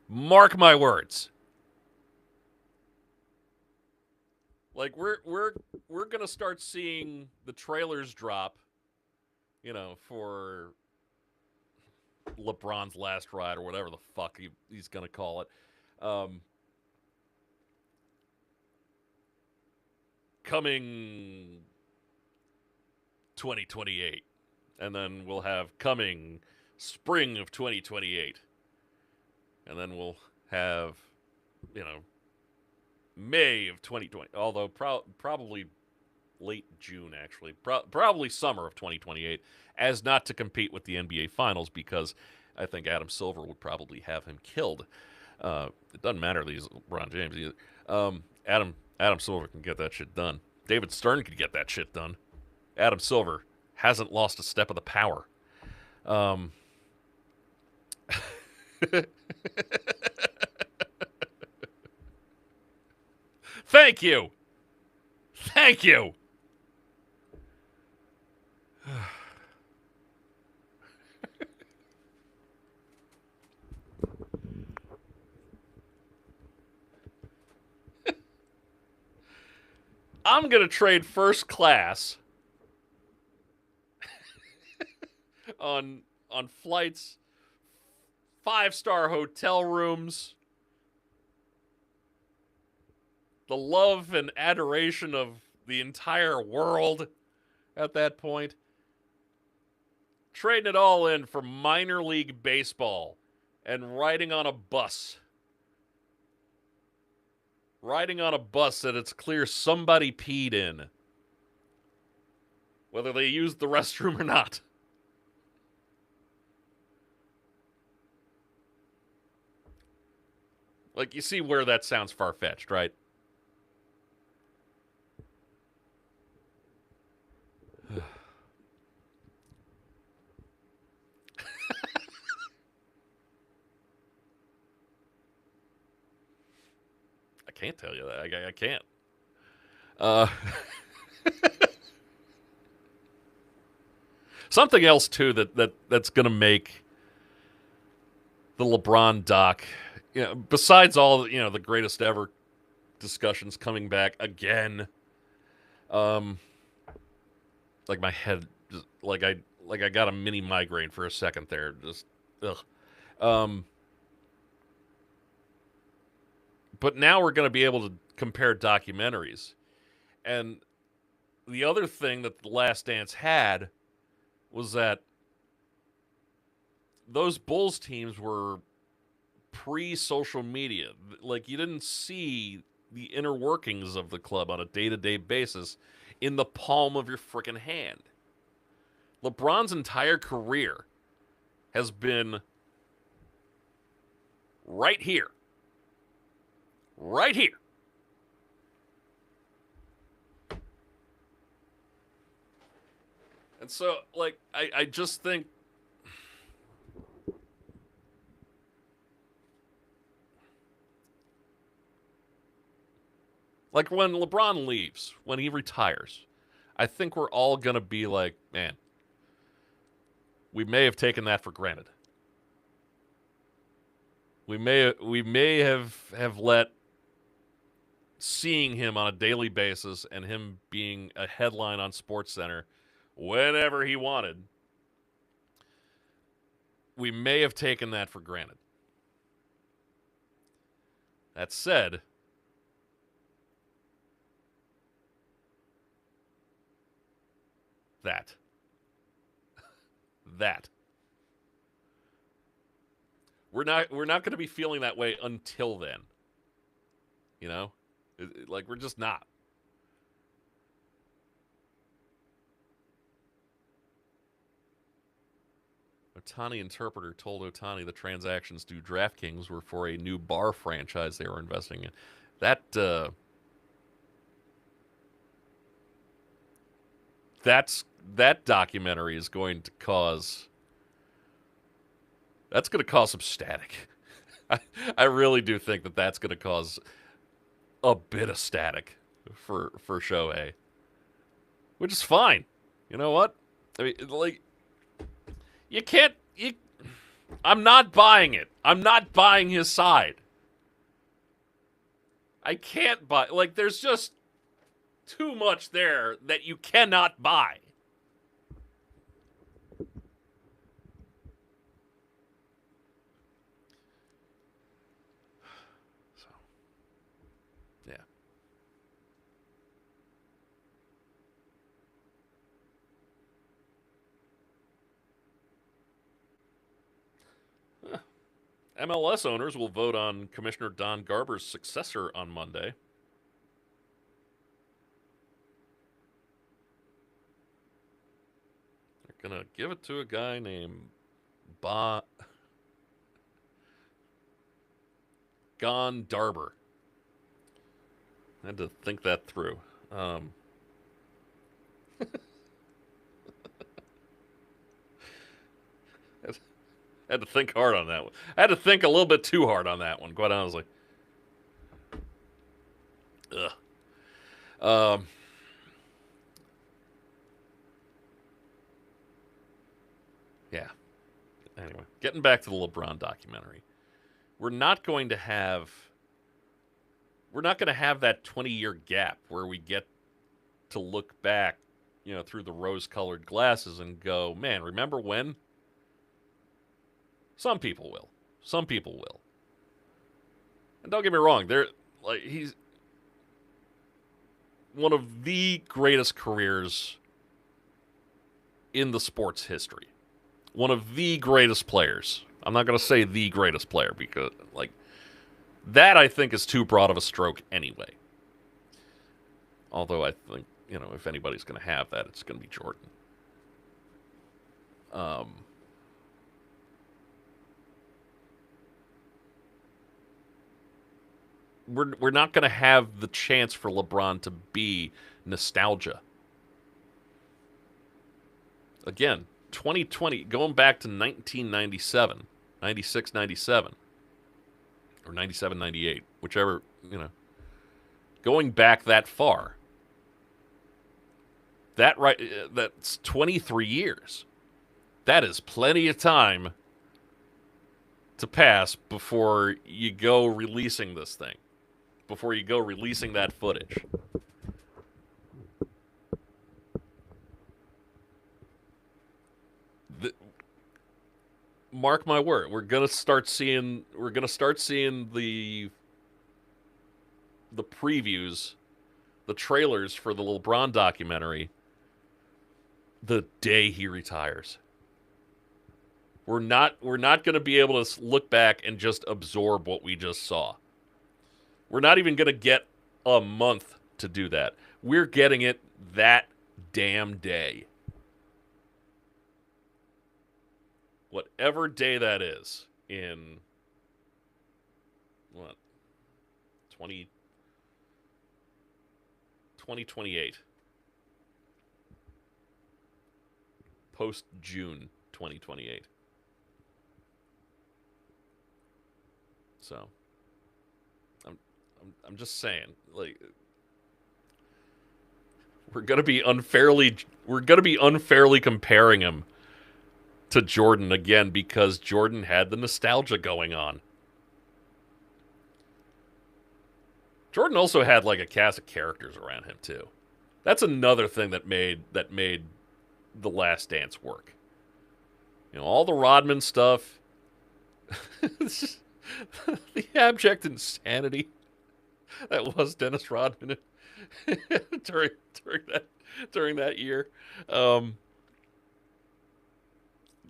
Mark my words. Like we're going to start seeing the trailers drop, for LeBron's last ride or whatever the fuck he's going to call it. coming 2028. And then we'll have coming spring of 2028. And then we'll have, May of 2020. Although probably late June, actually. Probably summer of 2028, as not to compete with the NBA Finals, because I think Adam Silver would probably have him killed. It doesn't matter that he's LeBron James either. Adam Silver can get that shit done. David Stern could get that shit done. Adam Silver hasn't lost a step of the power. Thank you. Thank you. I'm going to trade first class on flights, 5-star hotel rooms, the love and adoration of the entire world at that point. Trading it all in for minor league baseball and riding on a bus. Riding on a bus that it's clear somebody peed in. Whether they used the restroom or not. Like, you see where that sounds far-fetched, right? I can't tell you that. I can't. Something else, too, that's going to make the LeBron doc, besides all, the greatest ever discussions coming back again, like my head, just, like I got a mini migraine for a second there. Just, ugh. But now we're going to be able to compare documentaries. And the other thing that The Last Dance had was that those Bulls teams were pre-social media. Like, you didn't see the inner workings of the club on a day-to-day basis in the palm of your freaking hand. LeBron's entire career has been right here. Right here. And so, like, I just think like when LeBron leaves, when he retires, I think we're all going to be like, man, we may have taken that for granted. We may have let seeing him on a daily basis and him being a headline on SportsCenter whenever he wanted, we may have taken that for granted. That said, that we're not going to be feeling that way until then. Like, we're just not. Ohtani interpreter told Ohtani the transactions to DraftKings were for a new bar franchise they were investing in. That documentary is going to cause. That's going to cause some static. I really do think that that's going to cause a bit of static for Shohei, which is fine. You know what? I mean, like, you can't. I'm not buying it. I'm not buying his side. I can't buy. Like, there's just too much there that you cannot buy. So, yeah. MLS owners will vote on Commissioner Don Garber's successor on Monday. They're going to give it to a guy named Gon Darber. I had to think that through. I had to think hard on that one. I had to think a little bit too hard on that one, quite honestly. Ugh. Yeah. Anyway, getting back to the LeBron documentary. We're not going to have that 20-year gap where we get to look back, through the rose-colored glasses and go, "Man, remember when?" Some people will. Some people will. And don't get me wrong, he's one of the greatest careers in the sports history. One of the greatest players. I'm not going to say the greatest player because, that I think is too broad of a stroke anyway. Although I think, if anybody's going to have that, it's going to be Jordan. We're not going to have the chance for LeBron to be nostalgia. Again, 2020, going back to 1997, 96, 97, or 97, 98, whichever, going back that far, that's 23 years. That is plenty of time to pass before you go releasing this thing, before you go releasing that footage. Mark my word, we're gonna start seeing the previews, the trailers for the LeBron documentary the day he retires. We're not going to be able to look back and just absorb what we just saw. We're not even going to get a month to do that. We're getting it that damn day. Whatever day that is in 2028. Post June 2028. So I'm just saying, we're gonna be unfairly comparing him to Jordan again because Jordan had the nostalgia going on. Jordan also had a cast of characters around him too. That's another thing that made The Last Dance work. All the Rodman stuff. The abject insanity that was Dennis Rodman during that year.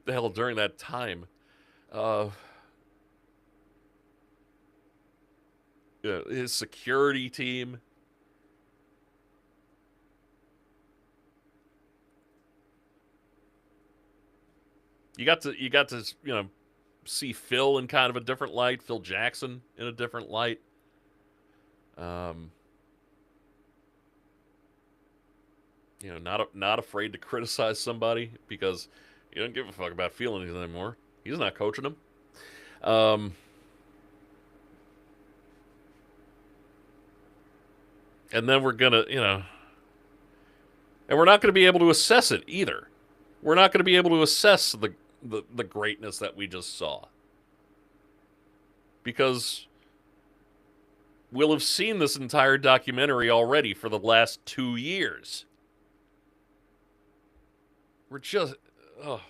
During that time. His security team. You got to see Phil in kind of a different light, Phil Jackson in a different light. Not afraid to criticize somebody because you don't give a fuck about feelings anymore. He's not coaching them. And then we're gonna, and we're not gonna be able to assess it either. We're not gonna be able to assess the greatness that we just saw. Because we'll have seen this entire documentary already for the last 2 years. We're just, I'm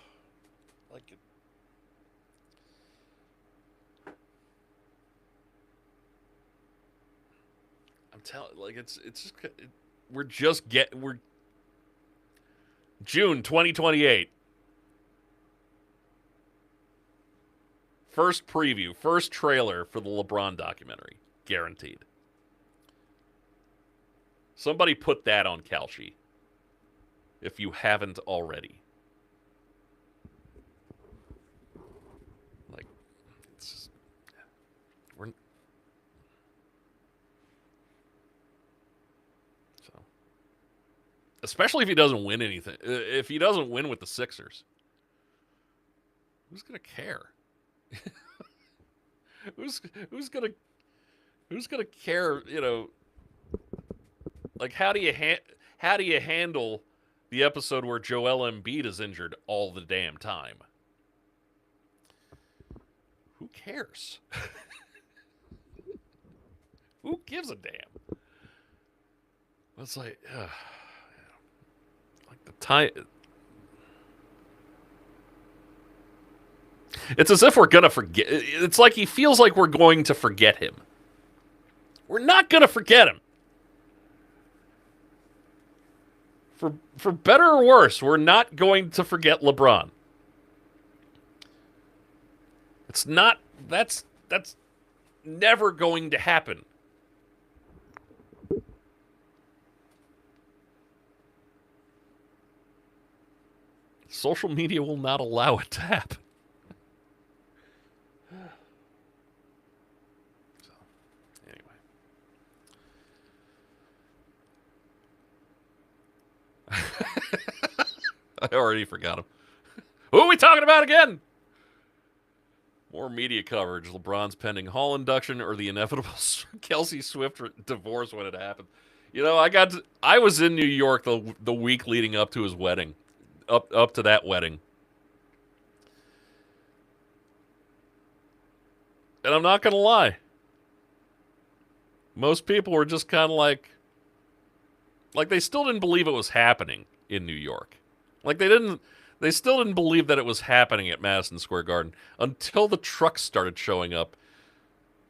telling, it's just, we're June 2028. First preview, first trailer for the LeBron documentary. Guaranteed. Somebody put that on Kalshi, if you haven't already. Like, it's just, we're so, especially if he doesn't win anything. If he doesn't win with the Sixers, who's gonna care? who's who's gonna who's gonna care? You know, like how do you handle the episode where Joel Embiid is injured all the damn time? Who cares? Who gives a damn? It's like the time. It's as if we're gonna forget. It's like he feels like we're going to forget him. We're not gonna forget him. For better or worse, we're not going to forget LeBron. It's not. That's never going to happen. Social media will not allow it to happen. So, anyway. I already forgot him. Who are we talking about again? More media coverage. LeBron's pending Hall induction or the inevitable Kelsey Swift divorce when it happens. You know, I was in New York the week leading up to his wedding. Up to that wedding. And I'm not going to lie. Most people were just kind of like they still didn't believe it was happening in New York. Like they still didn't believe that it was happening at Madison Square Garden until the trucks started showing up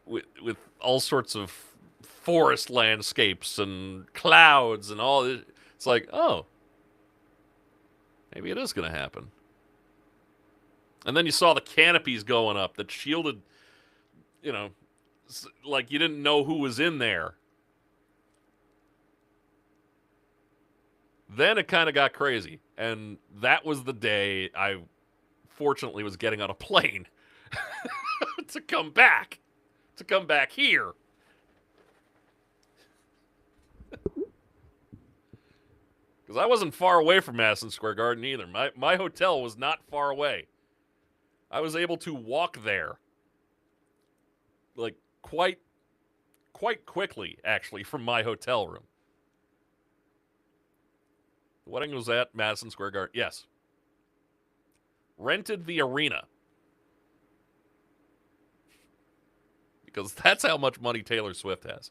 with all sorts of forest landscapes and clouds and all. It's like, oh, maybe it is going to happen. And then you saw the canopies going up that shielded, you know, like you didn't know who was in there. Then it kind of got crazy. And that was the day I fortunately was getting on a plane to come back here. Because I wasn't far away from Madison Square Garden either. My hotel was not far away. I was able to walk there, like, quite quickly, actually, from my hotel room. The wedding was at Madison Square Garden. Yes. Rented the arena. Because that's how much money Taylor Swift has.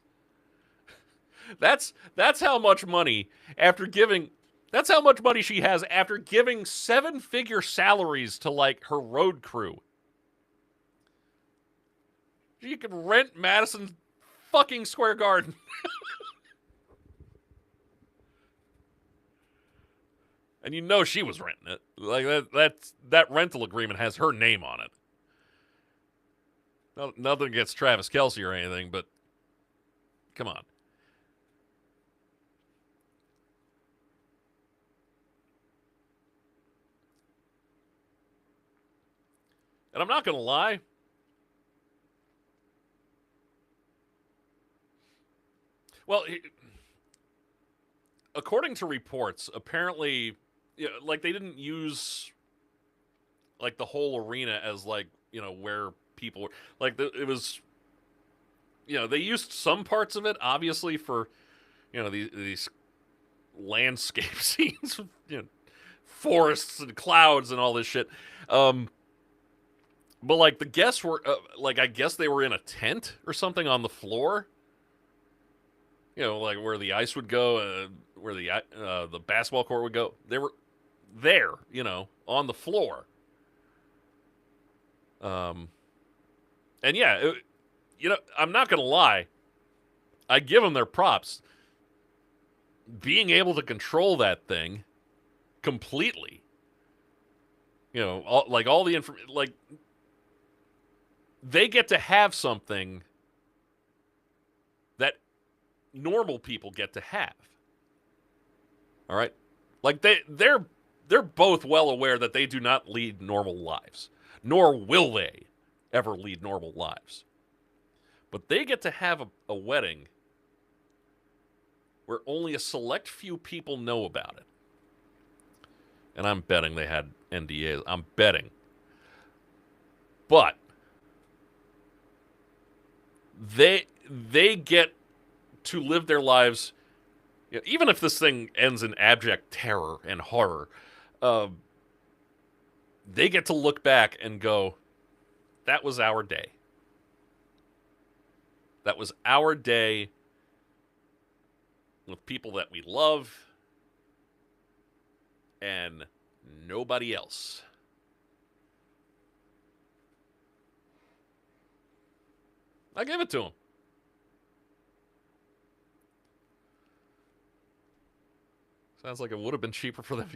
That's how much money that's how much money she has after giving 7-figure salaries to, like, her road crew. She can rent Madison fucking Square Garden. And you know she was renting it. Like that rental agreement has her name on it. Nothing against Travis Kelce or anything, but come on. And I'm not going to lie. Well, according to reports, apparently, like they didn't use like the whole arena as like, where people were. Like it was, they used some parts of it, obviously, for, these landscape scenes, forests and clouds and all this shit. But like the guests were, I guess they were in a tent or something on the floor. Like where the ice would go, where the basketball court would go. They were there, on the floor. And yeah, I'm not going to lie. I give them their props. Being able to control that thing completely. All the information, they get to have something that normal people get to have. All right? Like they're both well aware that they do not lead normal lives, nor will they ever lead normal lives. But they get to have a wedding where only a select few people know about it. And I'm betting they had NDAs. I'm betting. But they get to live their lives, even if this thing ends in abject terror and horror. They get to look back and go, that was our day. That was our day with people that we love and nobody else. I give it to him. Sounds like it would have been cheaper for them.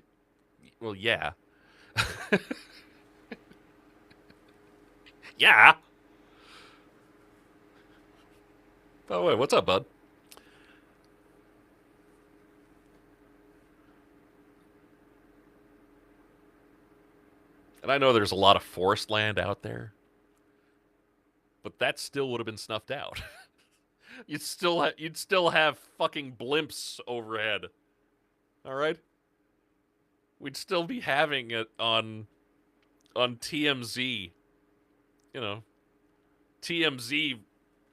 Well, yeah. Yeah. By the way, what's up, bud? And I know there's a lot of forest land out there, but that still would have been snuffed out. you'd still have fucking blimps overhead. All right? We'd still be having it on TMZ. You know, TMZ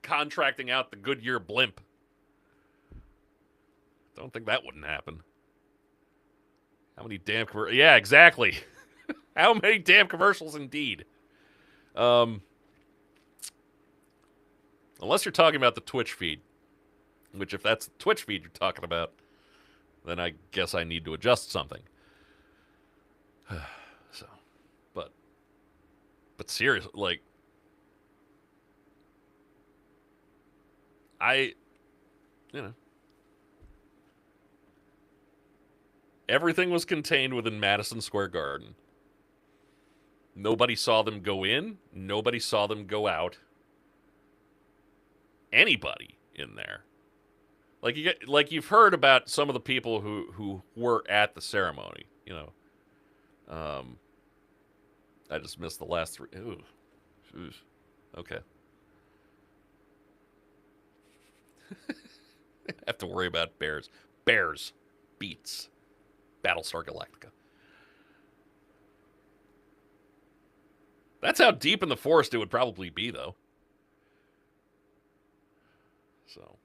contracting out the Goodyear blimp. Don't think that wouldn't happen. How many damn commercials? Yeah, exactly. How many damn commercials indeed? Unless you're talking about the Twitch feed, which if that's the Twitch feed you're talking about, then I guess I need to adjust something. So, but seriously, like, everything was contained within Madison Square Garden. Nobody saw them go in. Nobody saw them go out. Anybody in there. You've heard about some of the people who were at the ceremony, I just missed the last three. Ooh. Okay. Have to worry about bears. Bears beats Battlestar Galactica. That's how deep in the forest it would probably be, though. So.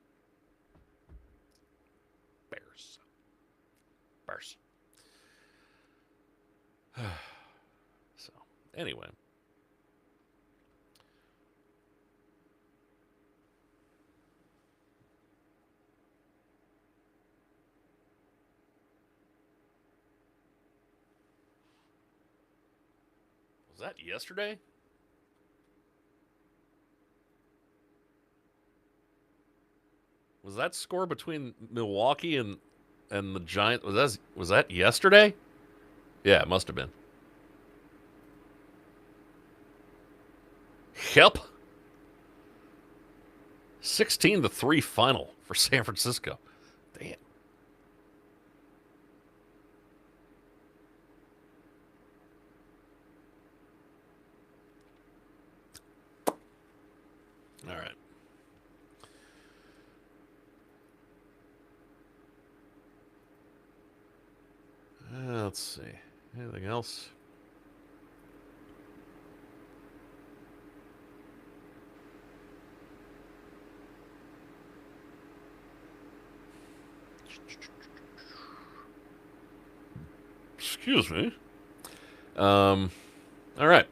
Bears. So, anyway. Was that yesterday? Was that score between Milwaukee and the Giants? Was that yesterday? Yeah, it must have been. Yep. 16-3 final for San Francisco. Damn. All right. Let's see. Anything else? Excuse me. All right.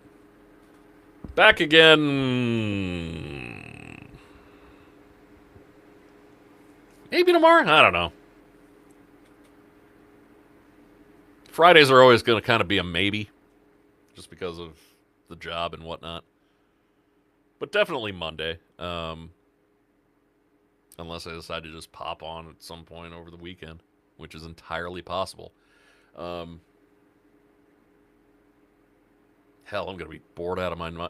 Back again. Maybe tomorrow? I don't know. Fridays are always going to kind of be a maybe, just because of the job and whatnot. But definitely Monday, unless I decide to just pop on at some point over the weekend, which is entirely possible. Hell, I'm going to be bored out of my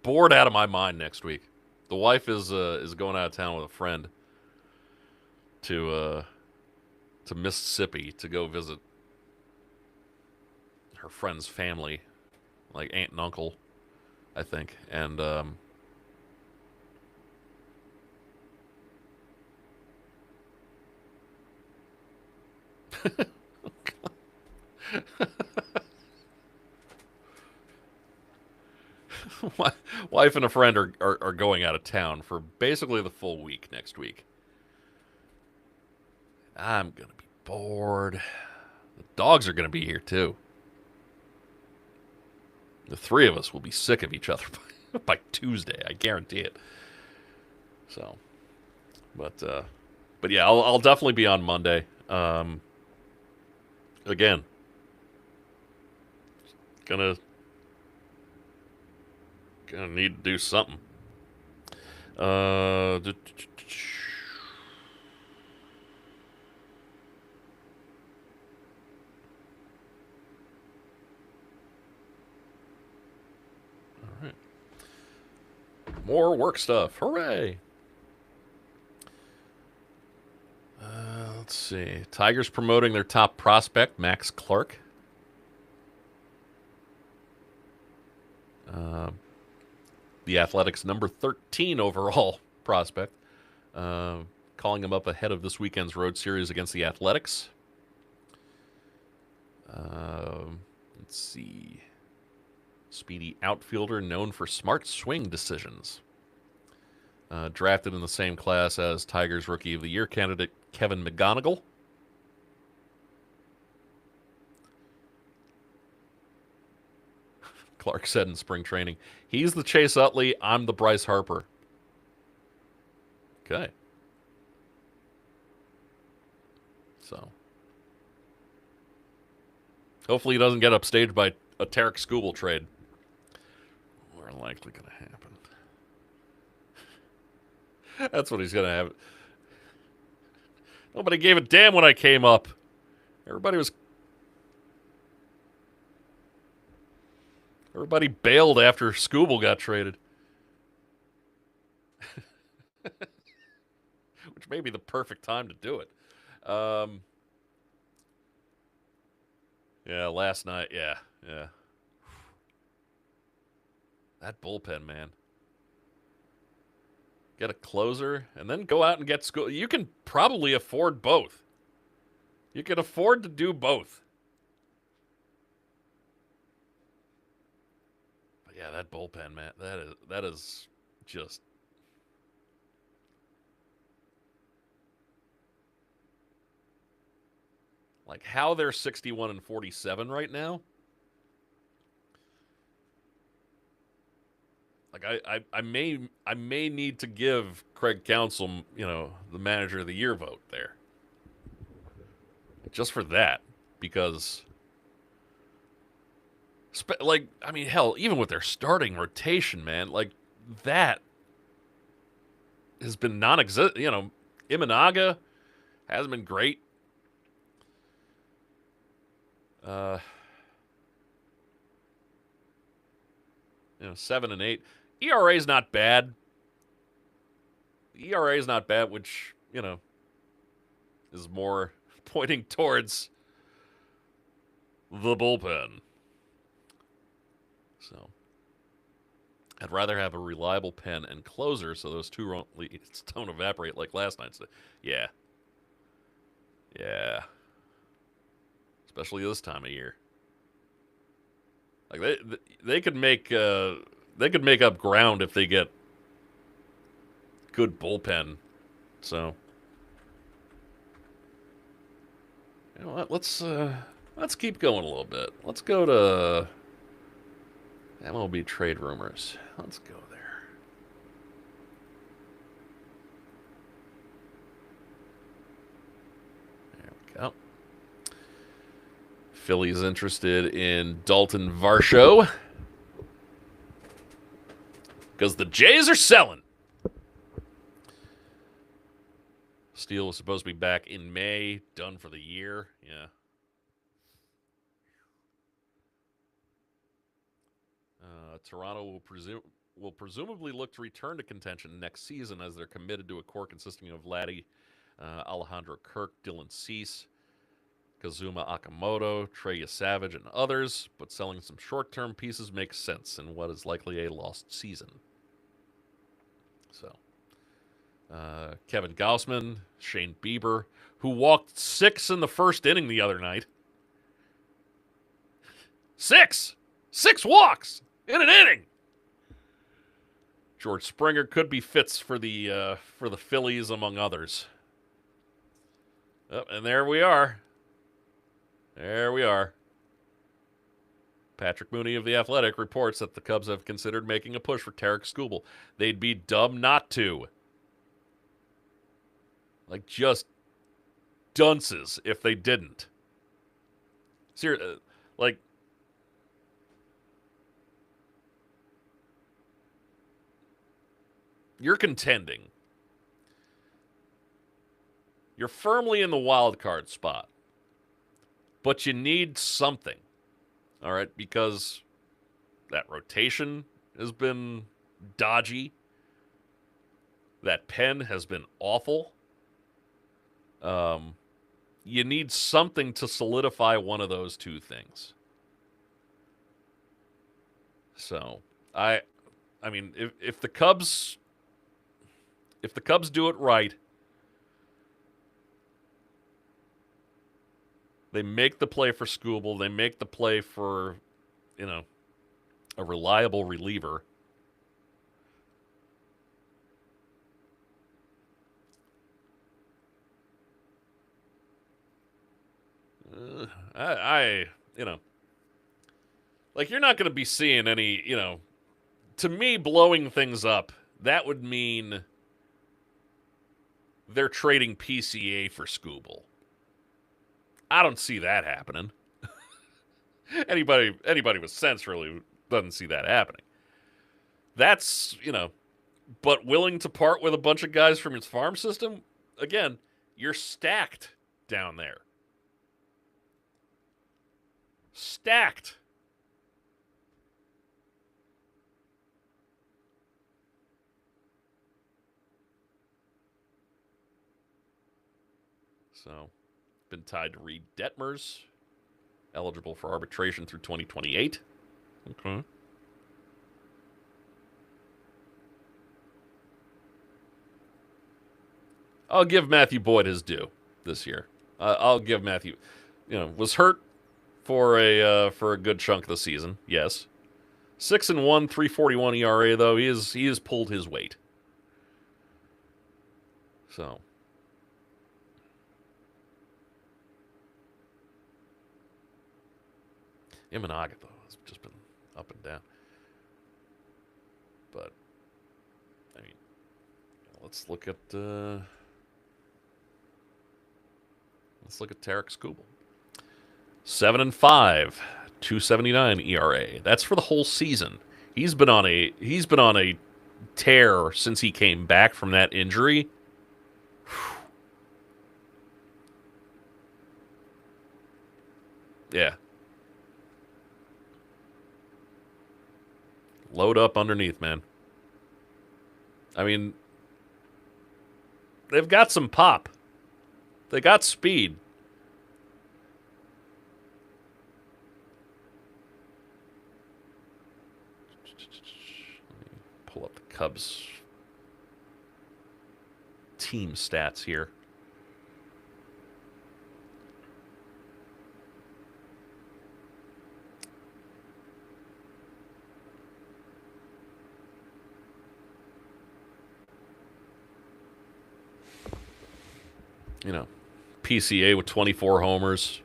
bored out of my mind next week. The wife is going out of town with a friend to Mississippi to go visit her friend's family, like aunt and uncle, I think. And my wife and a friend are going out of town for basically the full week next week. I'm gonna be bored. The dogs are gonna be here too. The three of us will be sick of each other by Tuesday. I guarantee it. So, but yeah, I'll definitely be on Monday. Again, gonna need to do something. Uh, all right, more work stuff. Hooray! Let's see. Tigers promoting their top prospect, Max Clark. The Athletics' number 13 overall prospect, calling him up ahead of this weekend's road series against the Athletics. Let's see. Speedy outfielder known for smart swing decisions. Drafted in the same class as Tigers Rookie of the Year candidate Kevin McGonigal. Clark said in spring training, he's the Chase Utley, I'm the Bryce Harper. Okay. So. Hopefully he doesn't get upstaged by a Tarek Skubal trade. More likely going to happen. That's what he's going to have. Nobody gave a damn when I came up. Everybody bailed after Skubal got traded. Which may be the perfect time to do it. Yeah, last night, yeah. That bullpen, man. Get a closer, and then go out and get Skubal. You can probably afford both. You can afford to do both. But yeah, that bullpen, man, that is just like how they're 61 and 47 right now. Like I may need to give Craig Counsell, the manager of the year vote there. Just for that, because hell, even with their starting rotation, man, like that has been non-existent. Imanaga hasn't been great. 7 and 8. ERA is not bad. The ERA is not bad, which is more pointing towards the bullpen. So I'd rather have a reliable pen and closer, so those two leads don't evaporate like last night's. Yeah. Especially this time of year. Like they could make up ground if they get good bullpen. So you know what? Let's keep going a little bit. Let's go to MLB trade rumors. Let's go there. There we go. Philly's interested in Dalton Varsho because the Jays are selling. Steele was supposed to be back in May, done for the year. Yeah. Toronto will presumably look to return to contention next season as they're committed to a core consisting of Vladdy, Alejandro Kirk, Dylan Cease, Kazuma Akamoto, Trey Savage, and others, but selling some short-term pieces makes sense in what is likely a lost season. So, Kevin Gaussman, Shane Bieber, who walked 6 in the first inning the other night. 6 walks in an inning. George Springer could be fits for the Phillies, among others. Oh, and there we are. Patrick Mooney of The Athletic reports that the Cubs have considered making a push for Tarik Skubal. They'd be dumb not to. Like, just dunces if they didn't. Seriously, like, you're contending. You're firmly in the wild card spot. But you need something. All right? Because that rotation has been dodgy. That pen has been awful. You need something to solidify one of those two things. So, I mean, if the Cubs do it right, they make the play for Skubal, they make the play for, a reliable reliever. Like, you're not going to be seeing any, to me, blowing things up, that would mean they're trading PCA for Skubal. I don't see that happening. Anybody with sense really doesn't see that happening. That's, but willing to part with a bunch of guys from his farm system? Again, you're stacked down there. Stacked. So, been tied to Reed Detmers, eligible for arbitration through 2028. Okay. I'll give Matthew Boyd his due this year. I'll give Matthew, was hurt for a good chunk of the season. Yes, 6-1, 3.41 ERA though. He has pulled his weight. So. Imanaga, though, has just been up and down. But, I mean, let's look at Tarik Skubal. 7-5, 2.79 ERA. That's for the whole season. He's been on a tear since he came back from that injury. Yeah. Load up underneath, man. I mean, they've got some pop. They got speed. Let me pull up the Cubs team stats here. PCA with 24 homers.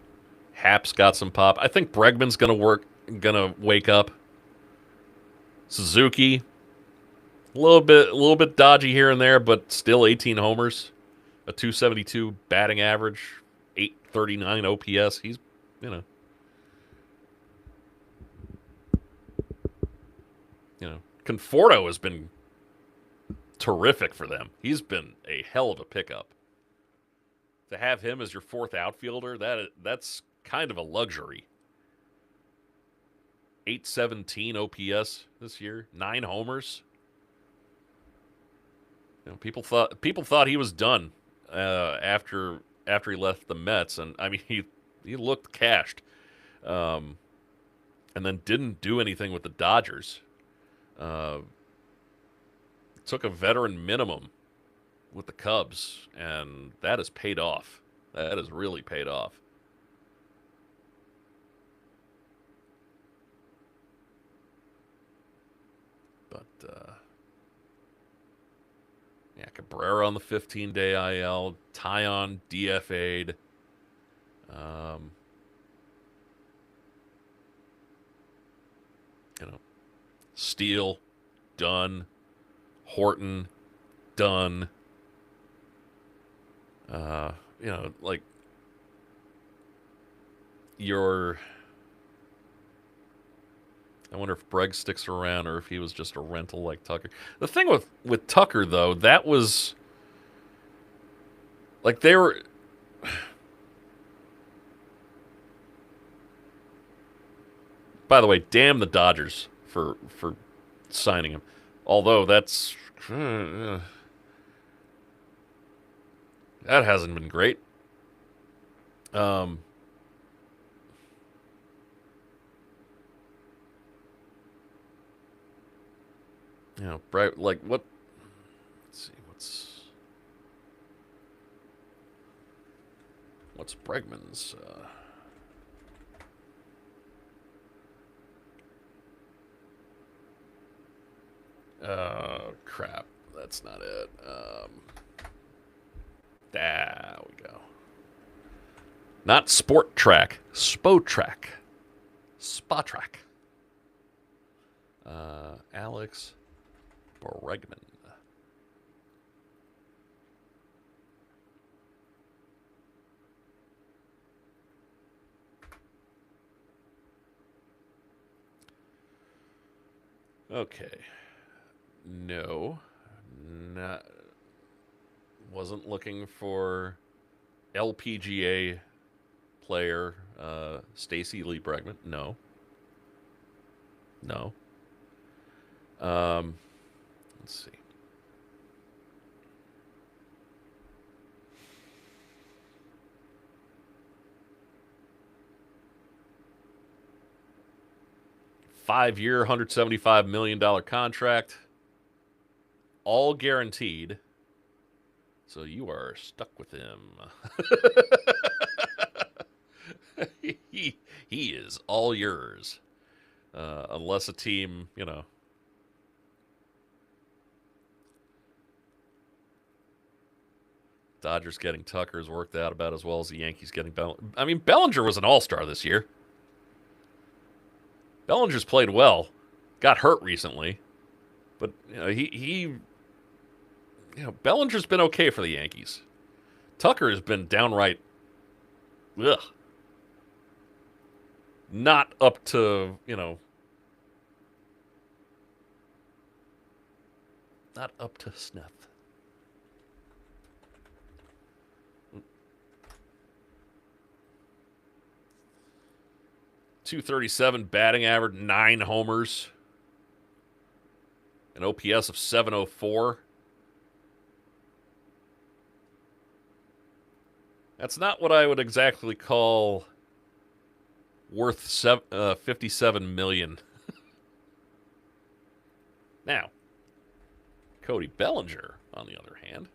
Happ's got some pop. I think Bregman's gonna wake up. Suzuki, a little bit dodgy here and there, but still 18 homers, a 272 batting average, 839 OPS. He's, Conforto has been terrific for them. He's been a hell of a pickup. To have him as your fourth outfielder, that's kind of a luxury. 817 OPS this year, 9 homers. You know, people thought he was done after he left the Mets, and I mean he looked cashed, um, and then didn't do anything with the Dodgers. Uh, Took a veteran minimum with the Cubs, and that has paid off. That has really paid off. But yeah, Cabrera on the 15-day IL, Tyon DFA'd. Um, you know, Steele done, Horton done. You know, like your. I wonder if Bregg sticks around or if he was just a rental like Tucker. The thing with Tucker though, that was like they were. By the way, damn the Dodgers for signing him. Although that hasn't been great. Um, you know, like what? Let's see, what's Bregman's? Crap, that's not it. There we go. Not Sport Track, Spotrac. Spotrac. Alex Bregman. Okay. No. Not. Wasn't looking for LPGA player Stacy Lee Bregman. No. No. Let's see. Five-year, $175 million contract. All guaranteed. So you are stuck with him. he is all yours. Unless a team, you know. Dodgers getting Tucker's worked out about as well as the Yankees getting Bellinger. I mean, Bellinger was an all-star this year. Bellinger's played well. Got hurt recently. But you know, he Bellinger's been okay for the Yankees. Tucker has been downright ugh. Not up to, not up to snuff. .237 batting average, 9 homers, an OPS of 704. That's not what I would exactly call worth $57 million. Now, Cody Bellinger, on the other hand,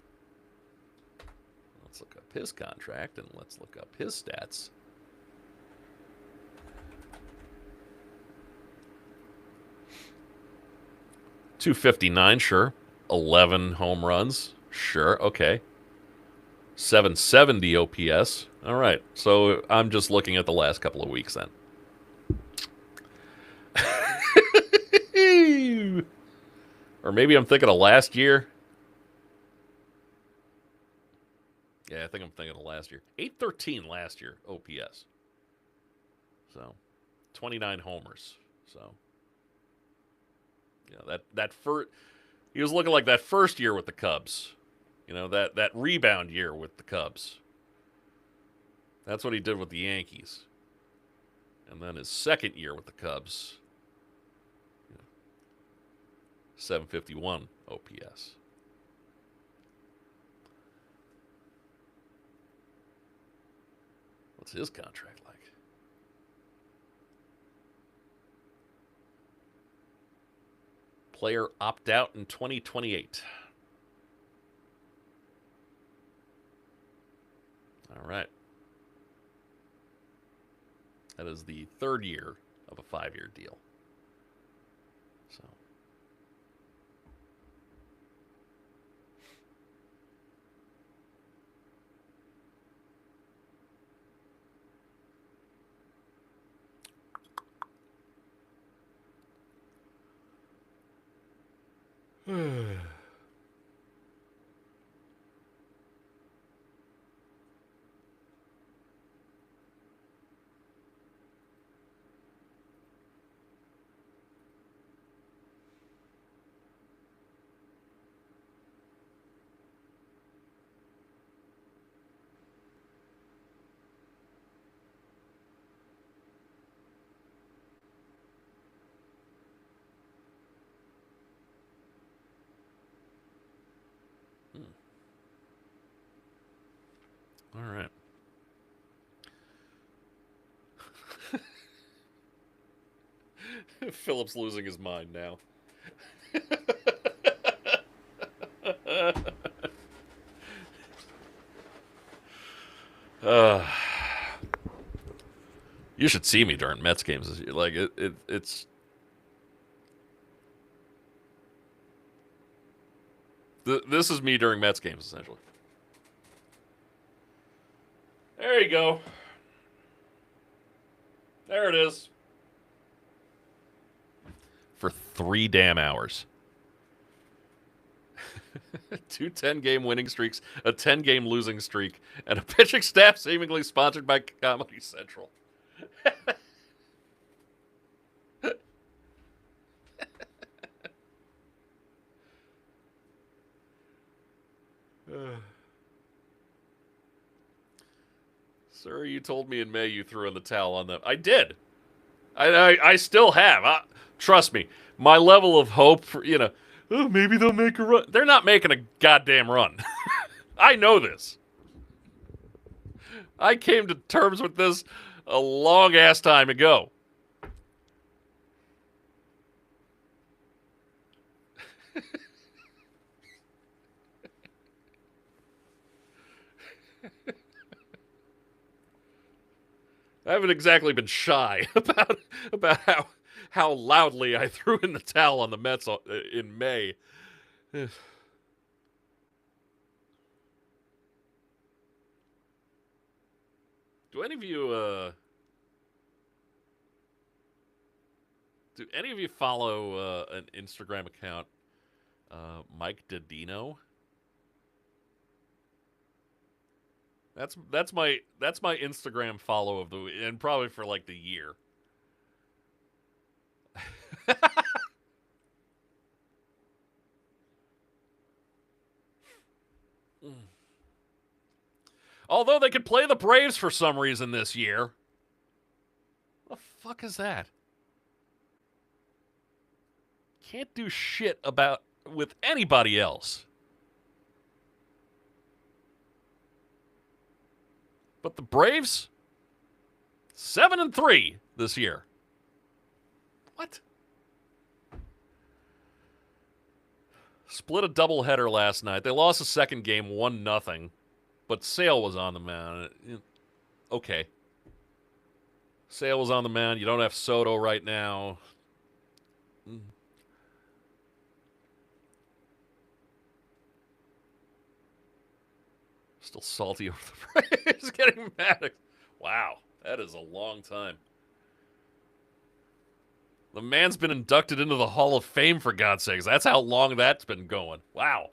let's look up his contract and let's look up his stats. .259, sure. 11 home runs, sure, okay. 770 OPS. All right, so I'm just looking at the last couple of weeks then. Or maybe I'm thinking of last year. Yeah, I think I'm thinking of last year. 813 last year, OPS. So, 29 homers. So, that first, he was looking like that first year with the Cubs. That rebound year with the Cubs. That's what he did with the Yankees. And then his second year with the Cubs, .751 OPS. What's his contract like? Player opt out in 2028. All right. That is the third year of a 5-year deal. So. All right. Philip's losing his mind now. You should see me during Mets games this year. Like it's this is me during Mets games essentially. There you go. There it is. For 3 damn hours. 2 10-game winning streaks, a 10-game losing streak, and a pitching staff seemingly sponsored by Comedy Central. Sir, you told me in May you threw in the towel on them. I did. I still have. Trust me. My level of hope for, oh, maybe they'll make a run. They're not making a goddamn run. I know this. I came to terms with this a long-ass time ago. I haven't exactly been shy about how loudly I threw in the towel on the Mets in May. Do any of you follow an Instagram account, Mike Didino? That's my Instagram follow of the week, and probably for like the year. Although they could play the Braves for some reason this year. What the fuck is that? Can't do shit about with anybody else. But the Braves, 7-3 this year. What? Split a doubleheader last night. They lost the second game 1-0, but Sale was on the mound. Okay. Sale was on the mound. You don't have Soto right now. Still salty over the Braves. Getting mad. Wow, that is a long time. The man's been inducted into the Hall of Fame, for God's sakes. That's how long that's been going. Wow.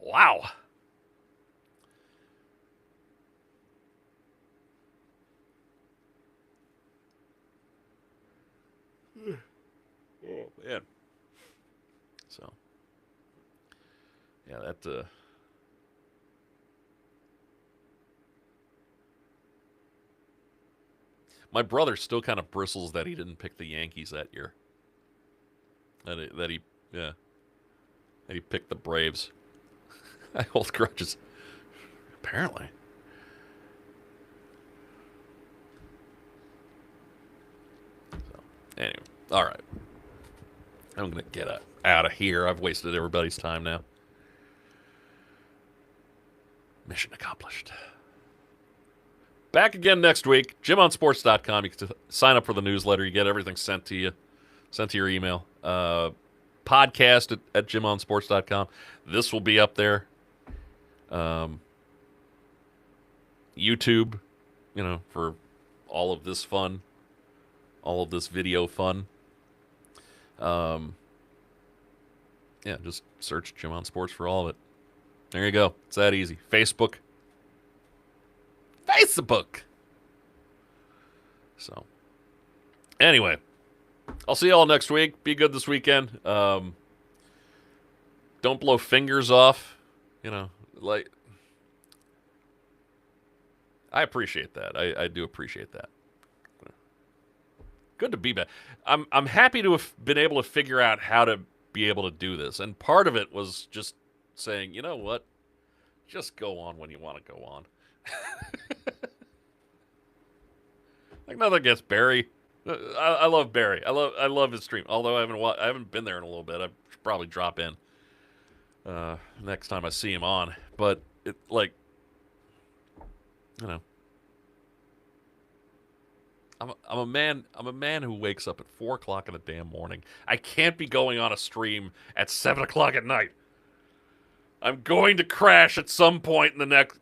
Wow. Oh, man. So, yeah, that, My brother still kind of bristles that he didn't pick the Yankees that year. That he picked the Braves. I hold grudges. Apparently. So, anyway, all right. I'm gonna get out of here. I've wasted everybody's time now. Mission accomplished. Back again next week. JimOnSports.com. You can sign up for the newsletter. You get everything sent to you, sent to your email. Podcast at JimOnSports.com. This will be up there. YouTube, for all of this fun, all of this video fun. Just search Jim on Sports for all of it. There you go. It's that easy. Facebook. So, anyway, I'll see y'all next week. Be good this weekend. Don't blow fingers off. I appreciate that. I do appreciate that. Good to be back. I'm happy to have been able to figure out how to be able to do this. And part of it was just saying, you know what? Just go on when you want to go on. Like nothing against Barry. I love Barry. I love his stream. Although I haven't been there in a little bit. I should probably drop in next time I see him on. But it I'm a man who wakes up at 4 o'clock in the damn morning. I can't be going on a stream at 7 o'clock at night. I'm going to crash at some point in the next,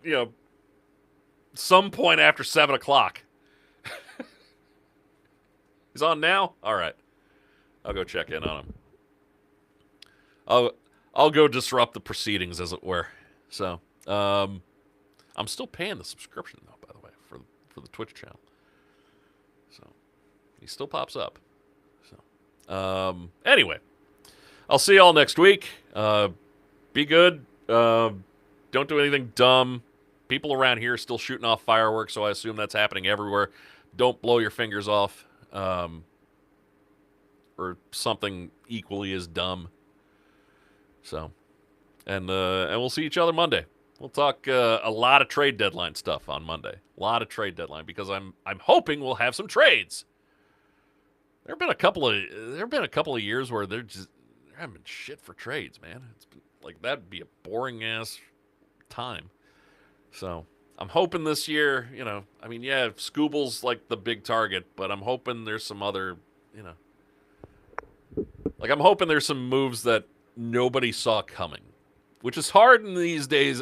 some point after 7 o'clock. He's on now? All right. I'll go check in on him. I'll go disrupt the proceedings, as it were. So, I'm still paying the subscription, though, by the way, for the Twitch channel. So, he still pops up. So, anyway, I'll see y'all next week. Be good. Don't do anything dumb. People around here are still shooting off fireworks, so I assume that's happening everywhere. Don't blow your fingers off. Or something equally as dumb. So, and we'll see each other Monday. We'll talk a lot of trade deadline stuff on Monday. A lot of trade deadline because I'm hoping we'll have some trades. There have been a couple of years where there haven't been shit for trades, man. It's been like that'd be a boring ass time. So I'm hoping this year, Scooble's like the big target, but I'm hoping there's some other, I'm hoping there's some moves that nobody saw coming, which is hard in these days,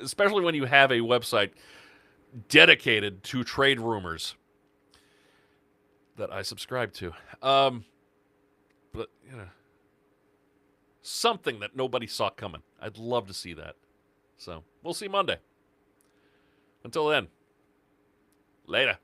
especially when you have a website dedicated to trade rumors that I subscribe to. But, something that nobody saw coming. I'd love to see that. So, we'll see Monday. Until then, later.